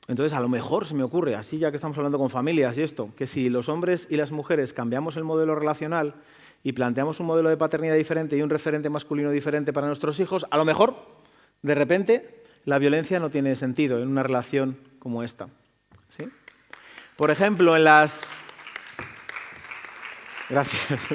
Entonces, a lo mejor se me ocurre, así ya que estamos hablando con familias y esto, que si los hombres y las mujeres cambiamos el modelo relacional y planteamos un modelo de paternidad diferente y un referente masculino diferente para nuestros hijos, a lo mejor, de repente, la violencia no tiene sentido en una relación como esta. ¿Sí? Por ejemplo, en las... Gracias.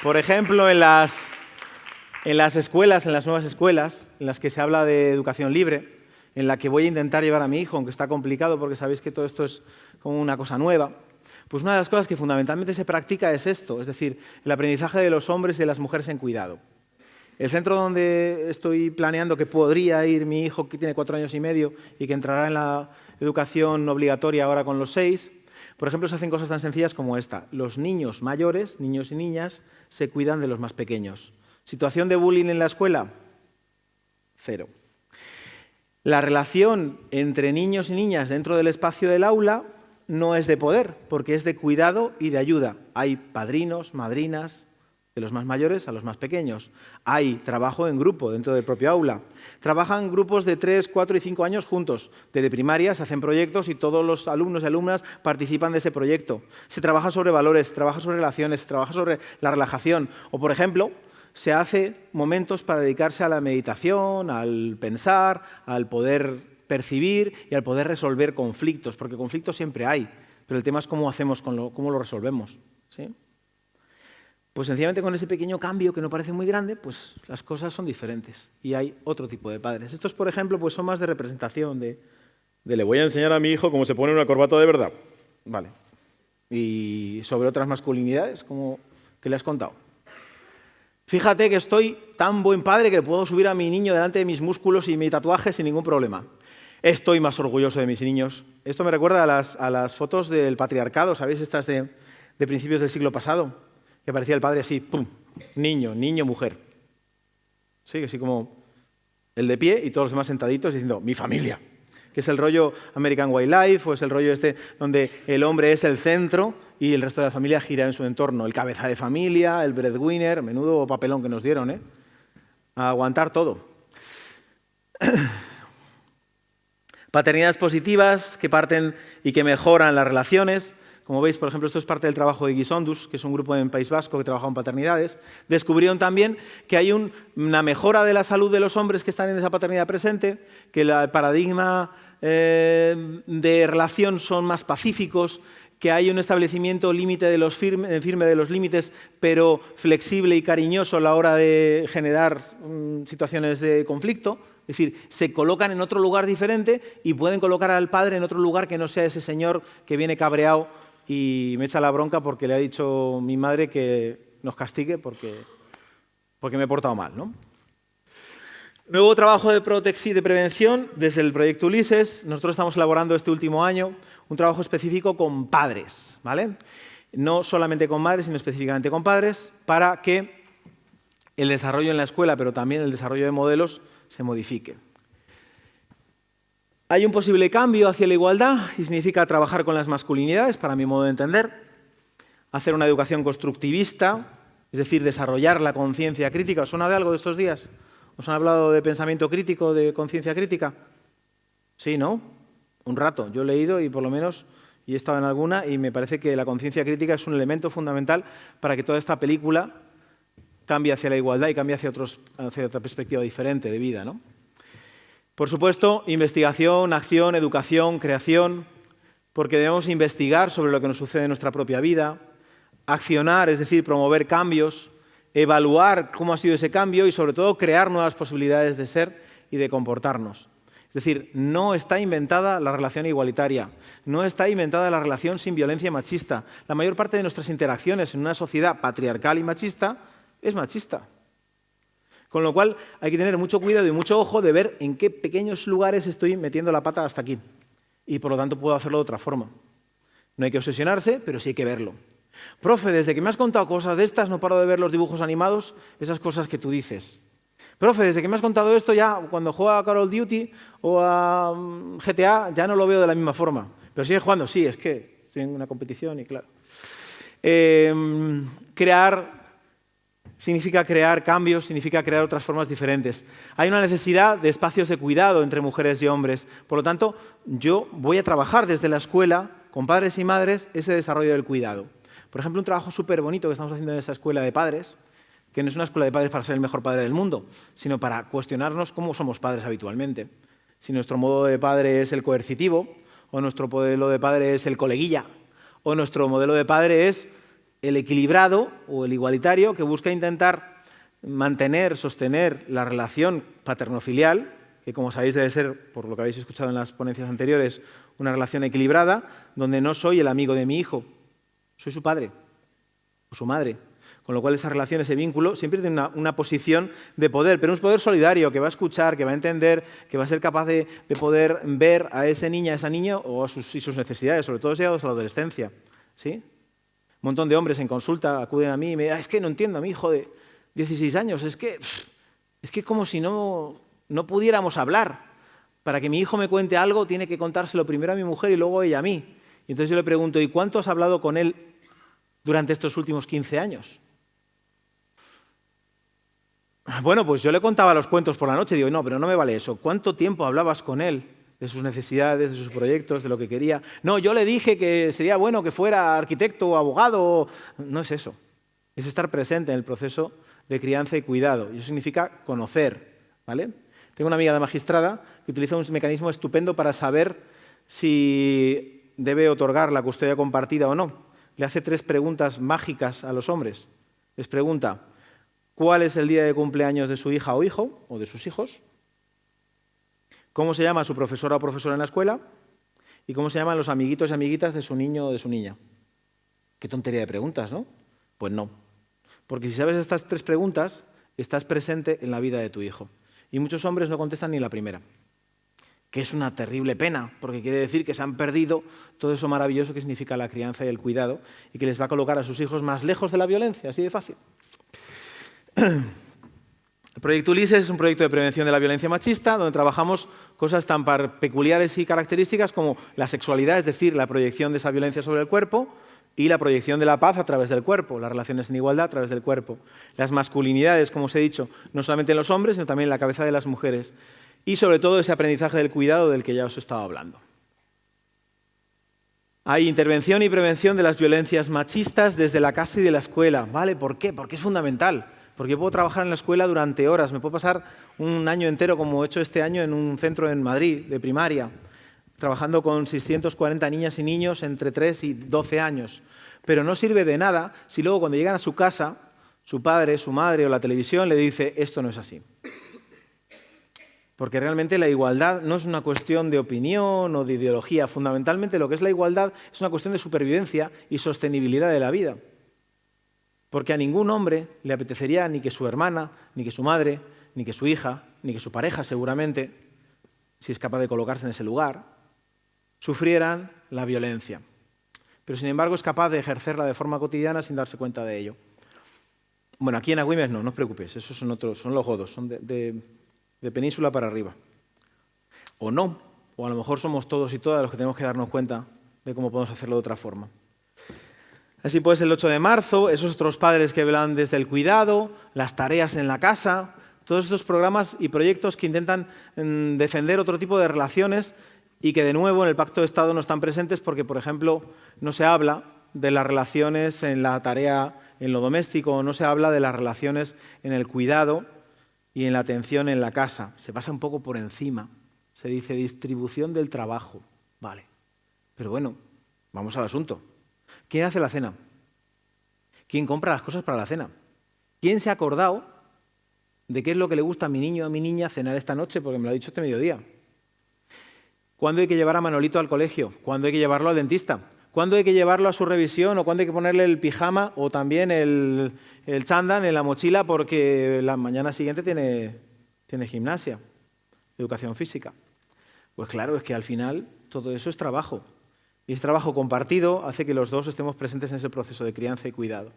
Por ejemplo, en las escuelas, en las nuevas escuelas, en las que se habla de educación libre, en la que voy a intentar llevar a mi hijo, aunque está complicado porque sabéis que todo esto es como una cosa nueva, pues una de las cosas que fundamentalmente se practica es esto, es decir, el aprendizaje de los hombres y de las mujeres en cuidado. El centro donde estoy planeando que podría ir mi hijo, que tiene 4 años y medio y que entrará en la educación obligatoria ahora con los 6, por ejemplo, se hacen cosas tan sencillas como esta. Los niños mayores, niños y niñas, se cuidan de los más pequeños. ¿Situación de bullying en la escuela? 0. La relación entre niños y niñas dentro del espacio del aula no es de poder, porque es de cuidado y de ayuda. Hay padrinos, madrinas, de los más mayores a los más pequeños. Hay trabajo en grupo dentro del propio aula. Trabajan grupos de 3, 4 y 5 años juntos. Desde primaria se hacen proyectos y todos los alumnos y alumnas participan de ese proyecto. Se trabaja sobre valores, se trabaja sobre relaciones, se trabaja sobre la relajación. O, por ejemplo, se hace momentos para dedicarse a la meditación, al pensar, al poder percibir y al poder resolver conflictos, porque conflictos siempre hay, pero el tema es cómo hacemos, cómo lo resolvemos. ¿Sí? Pues sencillamente con ese pequeño cambio que no parece muy grande, pues las cosas son diferentes y hay otro tipo de padres. Estos, por ejemplo, pues son más de representación, de le voy a enseñar a mi hijo cómo se pone una corbata de verdad. Vale. Y sobre otras masculinidades, como que le has contado. Fíjate que estoy tan buen padre que puedo subir a mi niño delante de mis músculos y mi tatuaje sin ningún problema. Estoy más orgulloso de mis niños. Esto me recuerda a las fotos del patriarcado, ¿sabéis? Estas de principios del siglo pasado, que aparecía el padre así, pum, niño, mujer. Sí, así como el de pie y todos los demás sentaditos diciendo, mi familia. Que es el rollo American Wildlife, o es el rollo este donde el hombre es el centro y el resto de la familia gira en su entorno. El cabeza de familia, el breadwinner, menudo papelón que nos dieron, ¿eh? A aguantar todo. Paternidades positivas que parten y que mejoran las relaciones. Como veis, por ejemplo, esto es parte del trabajo de Guisondus, que es un grupo en País Vasco que trabaja en paternidades. Descubrieron también que hay una mejora de la salud de los hombres que están en esa paternidad presente, que el paradigma de relación son más pacíficos, que hay un establecimiento límite de los firme de los límites, pero flexible y cariñoso a la hora de generar situaciones de conflicto. Es decir, se colocan en otro lugar diferente y pueden colocar al padre en otro lugar que no sea ese señor que viene cabreado y me echa la bronca porque le ha dicho mi madre que nos castigue porque me he portado mal, ¿no? Nuevo trabajo de protección y de prevención desde el proyecto Ulises. Nosotros estamos elaborando este último año un trabajo específico con padres, ¿vale? No solamente con madres, sino específicamente con padres, para que el desarrollo en la escuela, pero también el desarrollo de modelos, se modifique. Hay un posible cambio hacia la igualdad y significa trabajar con las masculinidades, para mi modo de entender, hacer una educación constructivista es decir, desarrollar la conciencia crítica. ¿Os suena de algo de estos días? ¿Os han hablado de pensamiento crítico, de conciencia crítica? Sí, ¿no? Un rato. Yo he leído y por lo menos y he estado en alguna y me parece que la conciencia crítica es un elemento fundamental para que toda esta película cambie hacia la igualdad y cambie hacia otra perspectiva diferente de vida, ¿no? Por supuesto, investigación, acción, educación, creación, porque debemos investigar sobre lo que nos sucede en nuestra propia vida, accionar, es decir, promover cambios, evaluar cómo ha sido ese cambio y, sobre todo, crear nuevas posibilidades de ser y de comportarnos. Es decir, no está inventada la relación igualitaria, no está inventada la relación sin violencia machista. La mayor parte de nuestras interacciones en una sociedad patriarcal y machista es machista. Con lo cual hay que tener mucho cuidado y mucho ojo de ver en qué pequeños lugares estoy metiendo la pata hasta aquí. Y por lo tanto puedo hacerlo de otra forma. No hay que obsesionarse, pero sí hay que verlo. Profe, desde que me has contado cosas de estas no paro de ver los dibujos animados, esas cosas que tú dices. Profe, desde que me has contado esto ya cuando juego a Call of Duty o a GTA ya no lo veo de la misma forma. Pero sigue jugando, sí, es que estoy en una competición y claro. Crear significa crear cambios, significa crear otras formas diferentes. Hay una necesidad de espacios de cuidado entre mujeres y hombres. Por lo tanto, yo voy a trabajar desde la escuela, con padres y madres, ese desarrollo del cuidado. Por ejemplo, un trabajo súper bonito que estamos haciendo en esa escuela de padres, que no es una escuela de padres para ser el mejor padre del mundo, sino para cuestionarnos cómo somos padres habitualmente. Si nuestro modo de padre es el coercitivo, o nuestro modelo de padre es el coleguilla, o nuestro modelo de padre es el equilibrado o el igualitario que busca intentar mantener, sostener la relación paterno-filial, que como sabéis debe ser, por lo que habéis escuchado en las ponencias anteriores, una relación equilibrada, donde no soy el amigo de mi hijo, soy su padre o su madre. Con lo cual esa relación, ese vínculo, siempre tiene una posición de poder, pero un poder solidario que va a escuchar, que va a entender, que va a ser capaz de poder ver a ese niño, a esa niña o a sus necesidades, sobre todo llegados a la adolescencia, ¿sí? Un montón de hombres en consulta acuden a mí y me dicen, es que no entiendo, a mi hijo de 16 años, es que como si no pudiéramos hablar. Para que mi hijo me cuente algo, tiene que contárselo primero a mi mujer y luego ella a mí. Y entonces yo le pregunto, ¿y cuánto has hablado con él durante estos últimos 15 años? Bueno, pues yo le contaba los cuentos por la noche y digo, no, pero no me vale eso. ¿Cuánto tiempo hablabas con él? De sus necesidades, de sus proyectos, de lo que quería. No, yo le dije que sería bueno que fuera arquitecto o abogado. No es eso. Es estar presente en el proceso de crianza y cuidado. Y eso significa conocer, ¿vale? Tengo una amiga de magistrada que utiliza un mecanismo estupendo para saber si debe otorgar la custodia compartida o no. Le hace 3 preguntas mágicas a los hombres. Les pregunta, ¿cuál es el día de cumpleaños de su hija o hijo, o de sus hijos? ¿Cómo se llama su profesora o profesora en la escuela? ¿Y cómo se llaman los amiguitos y amiguitas de su niño o de su niña? Qué tontería de preguntas, ¿no? Pues no. Porque si sabes estas 3 preguntas, estás presente en la vida de tu hijo. Y muchos hombres no contestan ni la primera. Que es una terrible pena, porque quiere decir que se han perdido todo eso maravilloso que significa la crianza y el cuidado, y que les va a colocar a sus hijos más lejos de la violencia, así de fácil. El proyecto Ulises es un proyecto de prevención de la violencia machista, donde trabajamos cosas tan peculiares y características como la sexualidad, es decir, la proyección de esa violencia sobre el cuerpo, y la proyección de la paz a través del cuerpo, las relaciones en igualdad a través del cuerpo. Las masculinidades, como os he dicho, no solamente en los hombres, sino también en la cabeza de las mujeres. Y sobre todo ese aprendizaje del cuidado del que ya os he estado hablando. Hay intervención y prevención de las violencias machistas desde la casa y de la escuela. ¿Vale? ¿Por qué? Porque es fundamental. Porque yo puedo trabajar en la escuela durante horas. Me puedo pasar un año entero, como he hecho este año, en un centro en Madrid, de primaria, trabajando con 640 niñas y niños entre 3 y 12 años. Pero no sirve de nada si luego cuando llegan a su casa, su padre, su madre o la televisión le dice, esto no es así. Porque realmente la igualdad no es una cuestión de opinión o de ideología. Fundamentalmente lo que es la igualdad es una cuestión de supervivencia y sostenibilidad de la vida. Porque a ningún hombre le apetecería ni que su hermana, ni que su madre, ni que su hija, ni que su pareja seguramente, si es capaz de colocarse en ese lugar, sufrieran la violencia. Pero sin embargo es capaz de ejercerla de forma cotidiana sin darse cuenta de ello. Bueno, aquí en Agüimes no os preocupéis, esos son otros, son los godos, son de península para arriba. O no, o a lo mejor somos todos y todas los que tenemos que darnos cuenta de cómo podemos hacerlo de otra forma. Así pues, el 8 de marzo, esos otros padres que velan desde el cuidado, las tareas en la casa, todos estos programas y proyectos que intentan defender otro tipo de relaciones y que, de nuevo, en el Pacto de Estado no están presentes porque, por ejemplo, no se habla de las relaciones en la tarea, en lo doméstico, no se habla de las relaciones en el cuidado y en la atención en la casa. Se pasa un poco por encima. Se dice distribución del trabajo. Vale. Pero bueno, vamos al asunto. ¿Quién hace la cena? ¿Quién compra las cosas para la cena? ¿Quién se ha acordado de qué es lo que le gusta a mi niño o a mi niña cenar esta noche? Porque me lo ha dicho este mediodía. ¿Cuándo hay que llevar a Manolito al colegio? ¿Cuándo hay que llevarlo al dentista? ¿Cuándo hay que llevarlo a su revisión? ¿O cuándo hay que ponerle el pijama o también el chándal en la mochila porque la mañana siguiente tiene gimnasia, educación física? Pues claro, es que al final todo eso es trabajo. Y ese trabajo compartido hace que los dos estemos presentes en ese proceso de crianza y cuidado.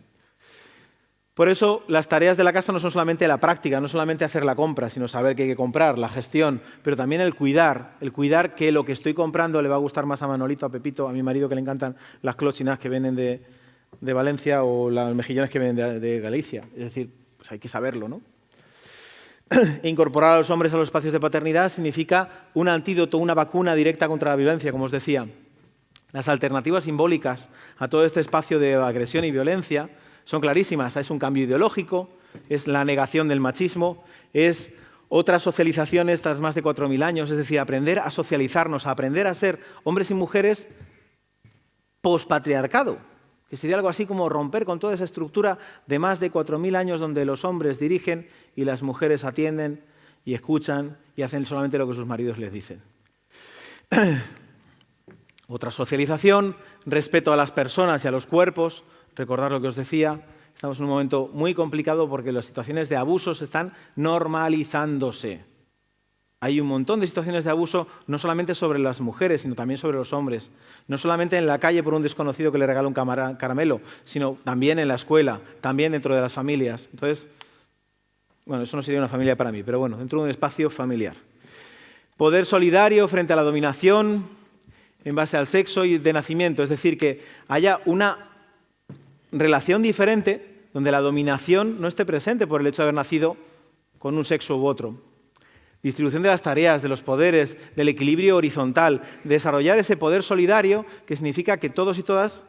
Por eso, las tareas de la casa no son solamente la práctica, no solamente hacer la compra, sino saber qué hay que comprar, la gestión, pero también el cuidar que lo que estoy comprando le va a gustar más a Manolito, a Pepito, a mi marido, que le encantan las clochinas que vienen de Valencia o las mejillones que vienen de Galicia. Es decir, pues hay que saberlo, ¿no? Incorporar a los hombres a los espacios de paternidad significa un antídoto, una vacuna directa contra la violencia, como os decía. Las alternativas simbólicas a todo este espacio de agresión y violencia son clarísimas. Es un cambio ideológico, es la negación del machismo, es otra socialización tras más de 4.000 años, es decir, aprender a socializarnos, a aprender a ser hombres y mujeres pospatriarcado, que sería algo así como romper con toda esa estructura de más de 4.000 años donde los hombres dirigen y las mujeres atienden y escuchan y hacen solamente lo que sus maridos les dicen. Otra socialización, respeto a las personas y a los cuerpos. Recordad lo que os decía, estamos en un momento muy complicado porque las situaciones de abusos están normalizándose. Hay un montón de situaciones de abuso, no solamente sobre las mujeres, sino también sobre los hombres. No solamente en la calle por un desconocido que le regala un caramelo, sino también en la escuela, también dentro de las familias. Entonces, bueno, eso no sería una familia para mí, pero bueno, dentro de un espacio familiar. Poder solidario frente a la dominación en base al sexo y de nacimiento, es decir, que haya una relación diferente donde la dominación no esté presente por el hecho de haber nacido con un sexo u otro. Distribución de las tareas, de los poderes, del equilibrio horizontal, desarrollar ese poder solidario que significa que todos y todas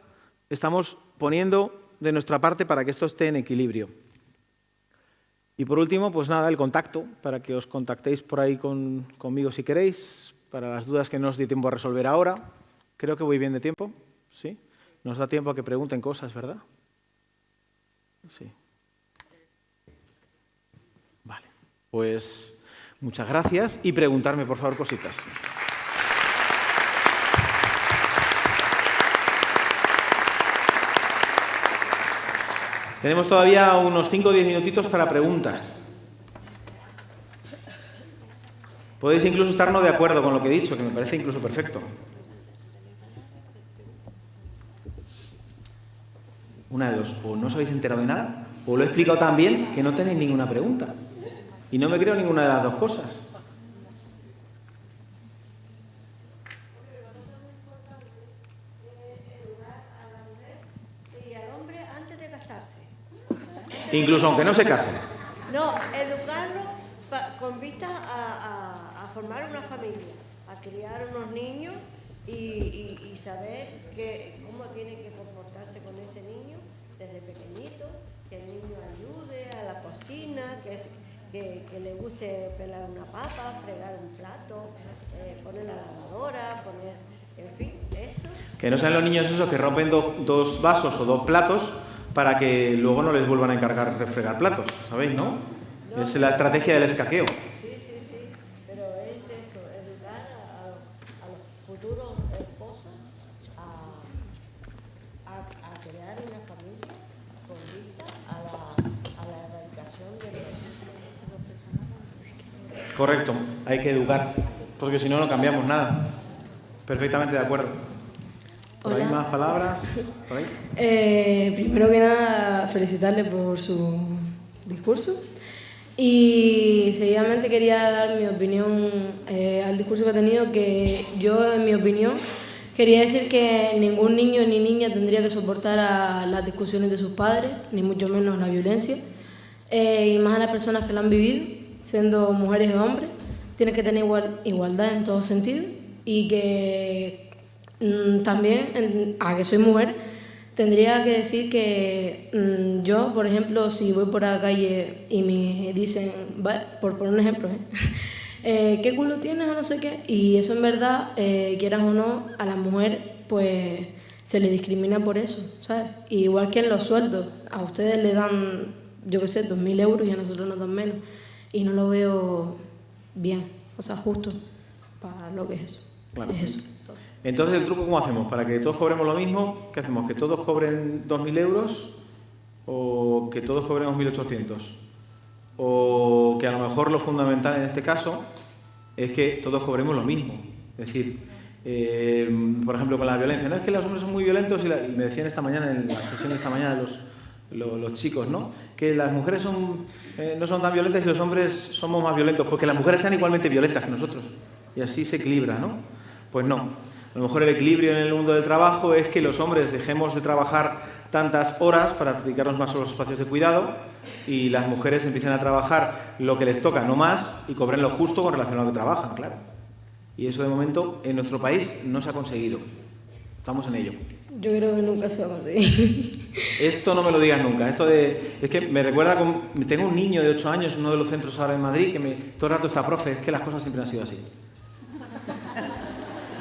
estamos poniendo de nuestra parte para que esto esté en equilibrio. Y por último, pues nada, el contacto, para que os contactéis por ahí conmigo si queréis, para las dudas que no os di tiempo a resolver ahora. Creo que voy bien de tiempo, ¿sí? Nos da tiempo a que pregunten cosas, ¿verdad? Sí. Vale, pues muchas gracias y preguntarme, por favor, cositas. Tenemos todavía unos 5 o 10 minutitos para preguntas. Podéis incluso estar no de acuerdo con lo que he dicho, que me parece incluso perfecto. Una de dos, o no os habéis enterado de nada, o lo he explicado tan bien que no tenéis ninguna pregunta. Y no me creo ninguna de las dos cosas. Y al hombre antes de casarse. Incluso aunque no se casen. No, educarlo con vista a formar una familia, a criar unos niños y saber cómo tiene que comportarse con ese niño desde pequeñito, que el niño ayude a la cocina, que le guste pelar una papa, fregar un plato, poner la lavadora, en fin, eso. Que no sean los niños esos que rompen dos vasos o 2 platos para que luego no les vuelvan a encargar de fregar platos, ¿sabéis, no? Es la estrategia del escaqueo. Sí, pero es eso, educar a los futuros esposos a crear una familia con vista a la erradicación de los... Correcto, hay que educar, porque si no, no cambiamos nada. Perfectamente de acuerdo. ¿Por ahí más palabras? ¿Por ahí? Primero que nada, felicitarle por su discurso. Y seguidamente quería dar mi opinión al discurso que ha tenido, que yo, en mi opinión, Quería decir que ningún niño ni niña tendría que soportar a las discusiones de sus padres, ni mucho menos la violencia, y más a las personas que la han vivido, siendo mujeres o hombres. Tienen que tener igualdad en todo sentido, y que también, a que soy mujer, tendría que decir que yo, por ejemplo, si voy por la calle y me dicen, por un ejemplo, ¿qué culo tienes o no sé qué? Y eso en verdad, quieras o no, a la mujer pues se le discrimina por eso, ¿sabes? Y igual que en los sueldos, a ustedes le dan, yo qué sé, 2.000 euros y a nosotros nos dan menos. Y no lo veo bien, o sea, justo para lo que es eso. Claro. Es eso. Entonces, ¿el truco cómo hacemos? ¿Para que todos cobremos lo mismo? ¿Qué hacemos? ¿Que todos cobren 2.000 euros o que todos cobremos 1.800? O que a lo mejor lo fundamental en este caso es que todos cobremos lo mismo. Es decir, por ejemplo, con la violencia. No es que los hombres son muy violentos, y me decían esta mañana, en la sesión de esta mañana, los chicos, ¿no? Que las mujeres no son tan violentas y los hombres somos más violentos, porque las mujeres sean igualmente violentas que nosotros. Y así se equilibra, ¿no? Pues no. A lo mejor el equilibrio en el mundo del trabajo es que los hombres dejemos de trabajar tantas horas para dedicarnos más a los espacios de cuidado, y las mujeres empiecen a trabajar lo que les toca, no más, y cobren lo justo con relación a lo que trabajan, claro. Y eso de momento en nuestro país no se ha conseguido. Estamos en ello. Yo creo que nunca se va a conseguir. Esto no me lo digas nunca. Es que me recuerda, tengo un niño de 8 años en uno de los centros ahora en Madrid, que todo el rato está, profe, es que las cosas siempre han sido así.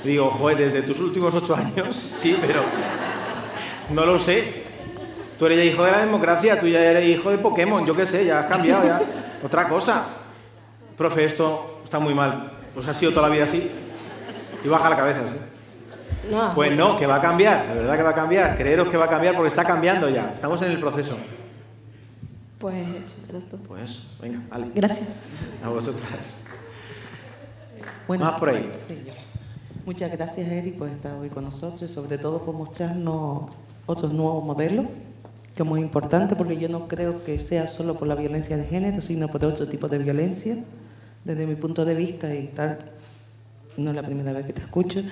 Y digo, joder, desde tus últimos 8 años, sí, pero no lo sé. Tú eres ya hijo de la democracia, tú ya eres hijo de Pokémon, yo qué sé, ya has cambiado, ya. Otra cosa. Profe, esto está muy mal. Pues ha sido toda la vida así. Y baja la cabeza, ¿sí? No, Pues no, que va a cambiar, de verdad que va a cambiar. Creeros que va a cambiar porque está cambiando ya. Estamos en el proceso. pues esto. Pues, venga, vale. Gracias. A vosotras. Bueno, Más por ahí. Sí, yo. Muchas gracias, Eri, por estar hoy con nosotros y sobre todo por mostrarnos otros nuevos modelos, que es muy importante, porque yo no creo que sea solo por la violencia de género, sino por otro tipo de violencia, desde mi punto de vista, y tal, no es la primera vez que te escucho,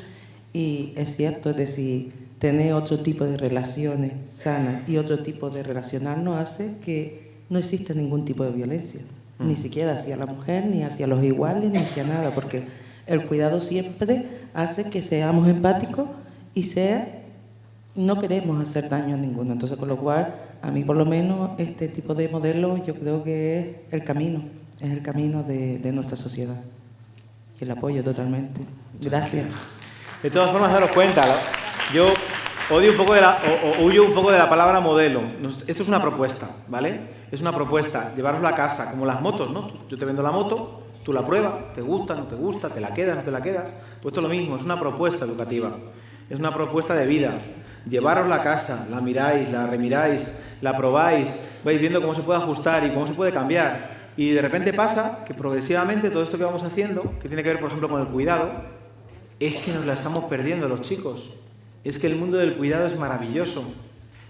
y es cierto, es decir, tener otro tipo de relaciones sanas y otro tipo de relacionarnos hace que no exista ningún tipo de violencia, ni siquiera hacia la mujer, ni hacia los iguales, ni hacia nada, porque el cuidado siempre hace que seamos empáticos y no queremos hacer daño a ninguno. Entonces, con lo cual, a mí por lo menos, este tipo de modelo yo creo que es el camino de nuestra sociedad. Y el apoyo totalmente. Gracias. De todas formas, daros cuenta, yo huyo un poco de la palabra modelo. Esto es una propuesta, ¿vale? Es una propuesta, llevarosla a casa, como las motos, ¿no? Yo te vendo la moto, tú la pruebas, te gusta, no te gusta, te la quedas, no te la quedas. Pues esto es lo mismo, es una propuesta educativa, es una propuesta de vida. Llevarosla a casa, la miráis, la remiráis, la probáis, vais viendo cómo se puede ajustar y cómo se puede cambiar. Y de repente pasa que progresivamente todo esto que vamos haciendo, que tiene que ver, por ejemplo, con el cuidado, es que nos la estamos perdiendo los chicos. Es que el mundo del cuidado es maravilloso,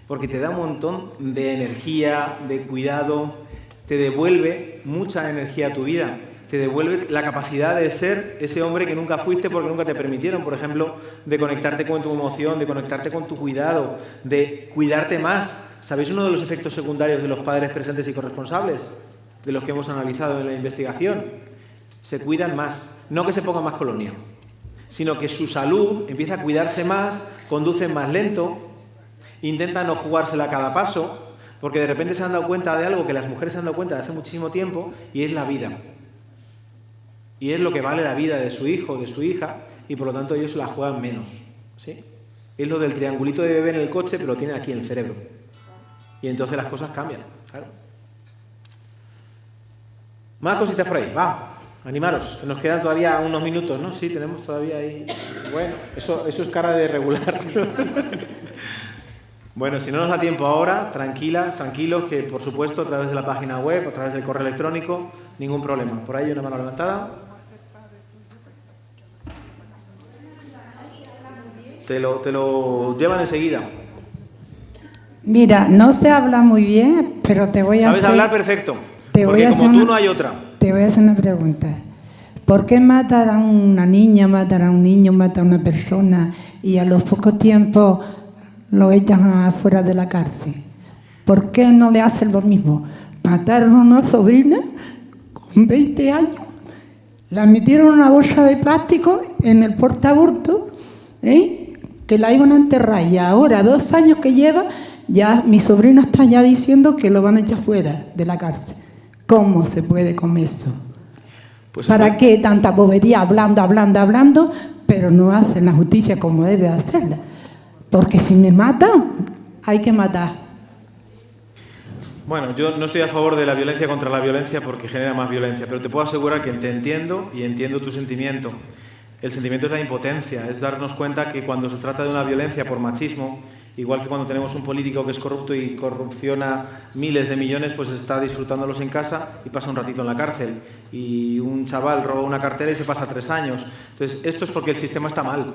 porque te da un montón de energía, de cuidado, te devuelve mucha energía a tu vida, te devuelve la capacidad de ser ese hombre que nunca fuiste porque nunca te permitieron, por ejemplo, de conectarte con tu emoción, de conectarte con tu cuidado, de cuidarte más. ¿Sabéis uno de los efectos secundarios de los padres presentes y corresponsables? De los que hemos analizado en la investigación. Se cuidan más, no que se ponga más colonia, sino que su salud empieza a cuidarse más, conducen más lento, intentan no jugársela a cada paso, porque de repente se han dado cuenta de algo que las mujeres se han dado cuenta de hace muchísimo tiempo, y es la vida. Y es lo que vale la vida de su hijo, de su hija, y por lo tanto ellos la juegan menos, ¿sí? Es lo del triangulito de bebé en el coche, pero lo tienen aquí en el cerebro. Y entonces las cosas cambian, claro. Más cositas por ahí, va, animaros, nos quedan todavía unos minutos, ¿no? Sí, tenemos todavía ahí... Bueno, eso es cara de regular. Bueno, si no nos da tiempo ahora, tranquilas, tranquilos, que por supuesto a través de la página web, a través del correo electrónico, ningún problema. Por ahí una mano levantada. Te lo llevan enseguida. Mira, no se habla muy bien, pero te voy a hacer... ¿Sabes hablar perfecto? Te voy porque a como hacer tú una, no hay otra. Te voy a hacer una pregunta. ¿Por qué matar a una niña, matar a un niño, matar a una persona y a los pocos tiempos lo echan afuera de la cárcel? ¿Por qué no le hacen lo mismo? Mataron a una sobrina con 20 años, la metieron en una bolsa de plástico en el portaaborto, que la iban a enterrar, y ahora 2 años que lleva, ya mi sobrina está ya diciendo que lo van a echar fuera de la cárcel. ¿Cómo se puede con eso? Pues ¿Para qué tanta bobería hablando, pero no hacen la justicia como debe hacerla? Porque si me matan, hay que matar. Bueno, yo no estoy a favor de la violencia contra la violencia porque genera más violencia, pero te puedo asegurar que te entiendo y entiendo tu sentimiento. El sentimiento es la impotencia, es darnos cuenta que cuando se trata de una violencia por machismo, igual que cuando tenemos un político que es corrupto y corrupciona miles de millones, pues está disfrutándolos en casa y pasa un ratito en la cárcel. Y un chaval roba una cartera y se pasa 3 años. Entonces, esto es porque el sistema está mal.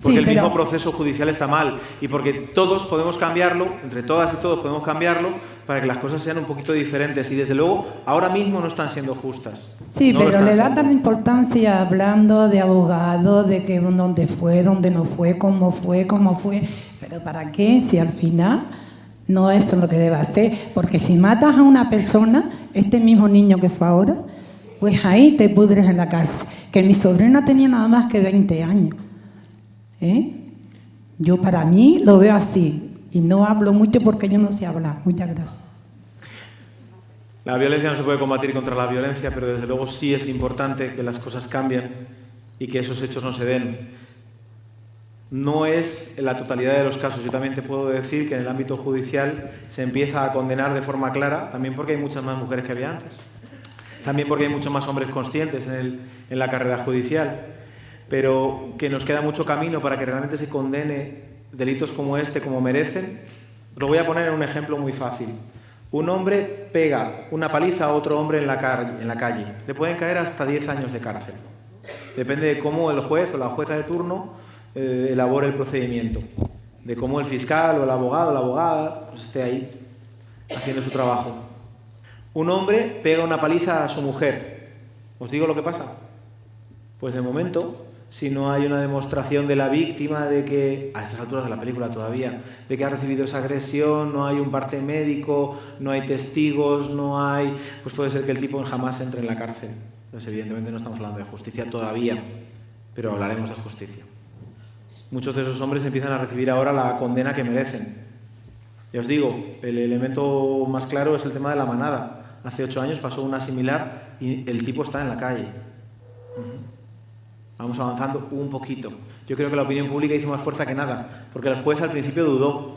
Porque el mismo proceso judicial está mal y porque todos podemos cambiarlo, entre todas y todos podemos cambiarlo para que las cosas sean un poquito diferentes y desde luego ahora mismo no están siendo justas. Sí, no pero le da siendo. tanta importancia hablando de abogados, de que dónde fue, dónde no fue, cómo fue, pero ¿para qué? Si al final no es lo que debe hacer, porque si matas a una persona, este mismo niño que fue ahora, pues ahí te pudres en la cárcel, que mi sobrina tenía nada más que 20 años. Yo para mí lo veo así y no hablo mucho porque yo no sé hablar. Muchas gracias. La violencia no se puede combatir contra la violencia, pero desde luego sí es importante que las cosas cambien y que esos hechos no se den. No es en la totalidad de los casos. Yo también te puedo decir que en el ámbito judicial se empieza a condenar de forma clara, también porque hay muchas más mujeres que había antes, también porque hay muchos más hombres conscientes en la carrera judicial. Pero que nos queda mucho camino para que realmente se condene delitos como este como merecen. Lo voy a poner en un ejemplo muy fácil. Un hombre pega una paliza a otro hombre en la calle. Le pueden caer hasta 10 años de cárcel. Depende de cómo el juez o la jueza de turno elabore el procedimiento. De cómo el fiscal o el abogado o la abogada pues, esté ahí haciendo su trabajo. Un hombre pega una paliza a su mujer. ¿Os digo lo que pasa? Pues de momento, si no hay una demostración de la víctima de que, a estas alturas de la película todavía, de que ha recibido esa agresión, no hay un parte médico, no hay testigos, no hay... pues puede ser que el tipo jamás entre en la cárcel. Entonces, evidentemente no estamos hablando de justicia todavía, pero hablaremos de justicia. Muchos de esos hombres empiezan a recibir ahora la condena que merecen. Ya os digo, el elemento más claro es el tema de la manada. Hace 8 años pasó una similar y el tipo está en la calle. Vamos avanzando un poquito. Yo creo que la opinión pública hizo más fuerza que nada, porque el juez al principio dudó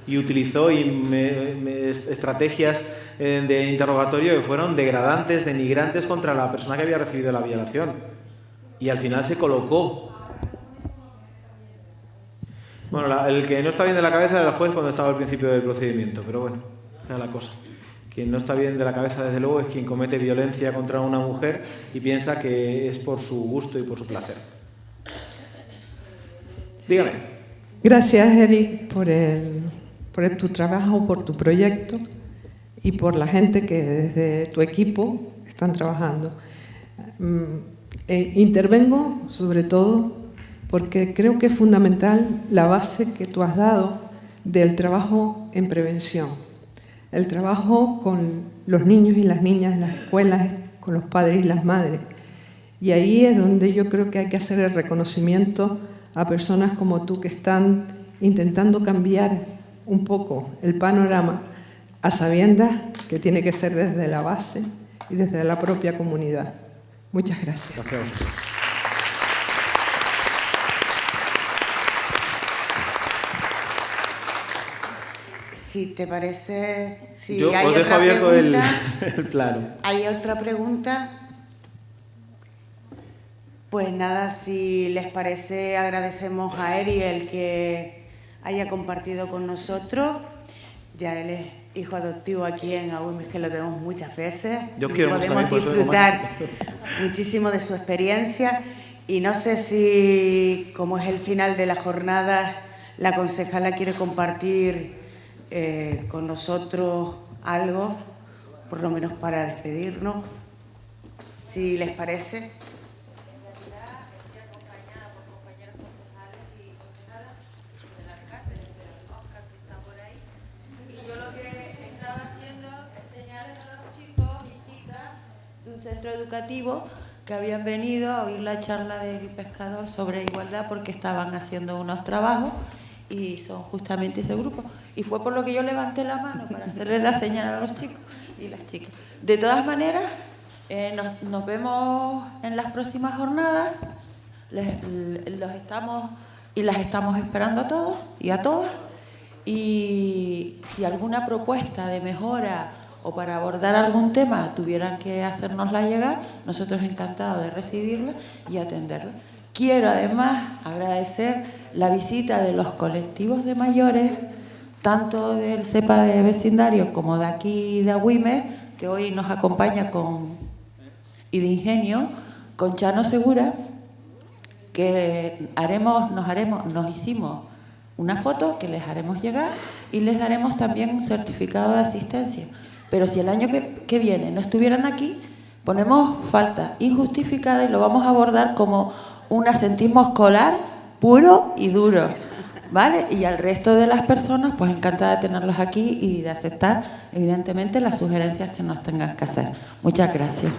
y utilizó estrategias de interrogatorio que fueron degradantes, denigrantes contra la persona que había recibido la violación. Y al final se colocó. Bueno, el que no está bien de la cabeza era el juez cuando estaba al principio del procedimiento, pero bueno, esa es la cosa. Quien no está bien de la cabeza, desde luego, es quien comete violencia contra una mujer y piensa que es por su gusto y por su placer. Dígame. Gracias, Eric, por tu trabajo, por tu proyecto y por la gente que desde tu equipo están trabajando. Intervengo, sobre todo, porque creo que es fundamental la base que tú has dado del trabajo en prevención. El trabajo con los niños y las niñas en las escuelas, con los padres y las madres. Y ahí es donde yo creo que hay que hacer el reconocimiento a personas como tú que están intentando cambiar un poco el panorama a sabiendas que tiene que ser desde la base y desde la propia comunidad. Muchas gracias. Gracias. Si te parece, si Yo hay os dejo otra abierto pregunta, el plano. ¿hay otra pregunta? Pues nada, si les parece, agradecemos a Eri el que haya compartido con nosotros. Ya él es hijo adoptivo aquí en Agüimes, que lo tenemos muchas veces. Yo y quiero podemos disfrutar muchísimo de su experiencia. Y no sé si, como es el final de la jornada, la concejala quiere compartir con nosotros algo, por lo menos para despedirnos, si les parece. centro educativo que habían venido a oír la charla del pescador sobre igualdad porque estaban haciendo unos trabajos y son justamente ese grupo. Y fue por lo que yo levanté la mano para hacerle la señal a los chicos y las chicas. De todas maneras, nos vemos en las próximas jornadas. Los estamos y las estamos esperando a todos y a todas. Y si alguna propuesta de mejora o para abordar algún tema tuvieran que hacérnosla llegar, nosotros encantados de recibirla y atenderla. Quiero además agradecer la visita de los colectivos de mayores, tanto del CEPA de vecindario como de aquí de Agüime, que hoy nos acompaña y de Ingenio, con Chano Segura, que nos hicimos una foto que les haremos llegar y les daremos también un certificado de asistencia. Pero si el año que viene no estuvieran aquí, ponemos falta injustificada y lo vamos a abordar como un asentismo escolar puro y duro, ¿vale? Y al resto de las personas, pues encantada de tenerlos aquí y de aceptar, evidentemente, las sugerencias que nos tengan que hacer. Muchas gracias.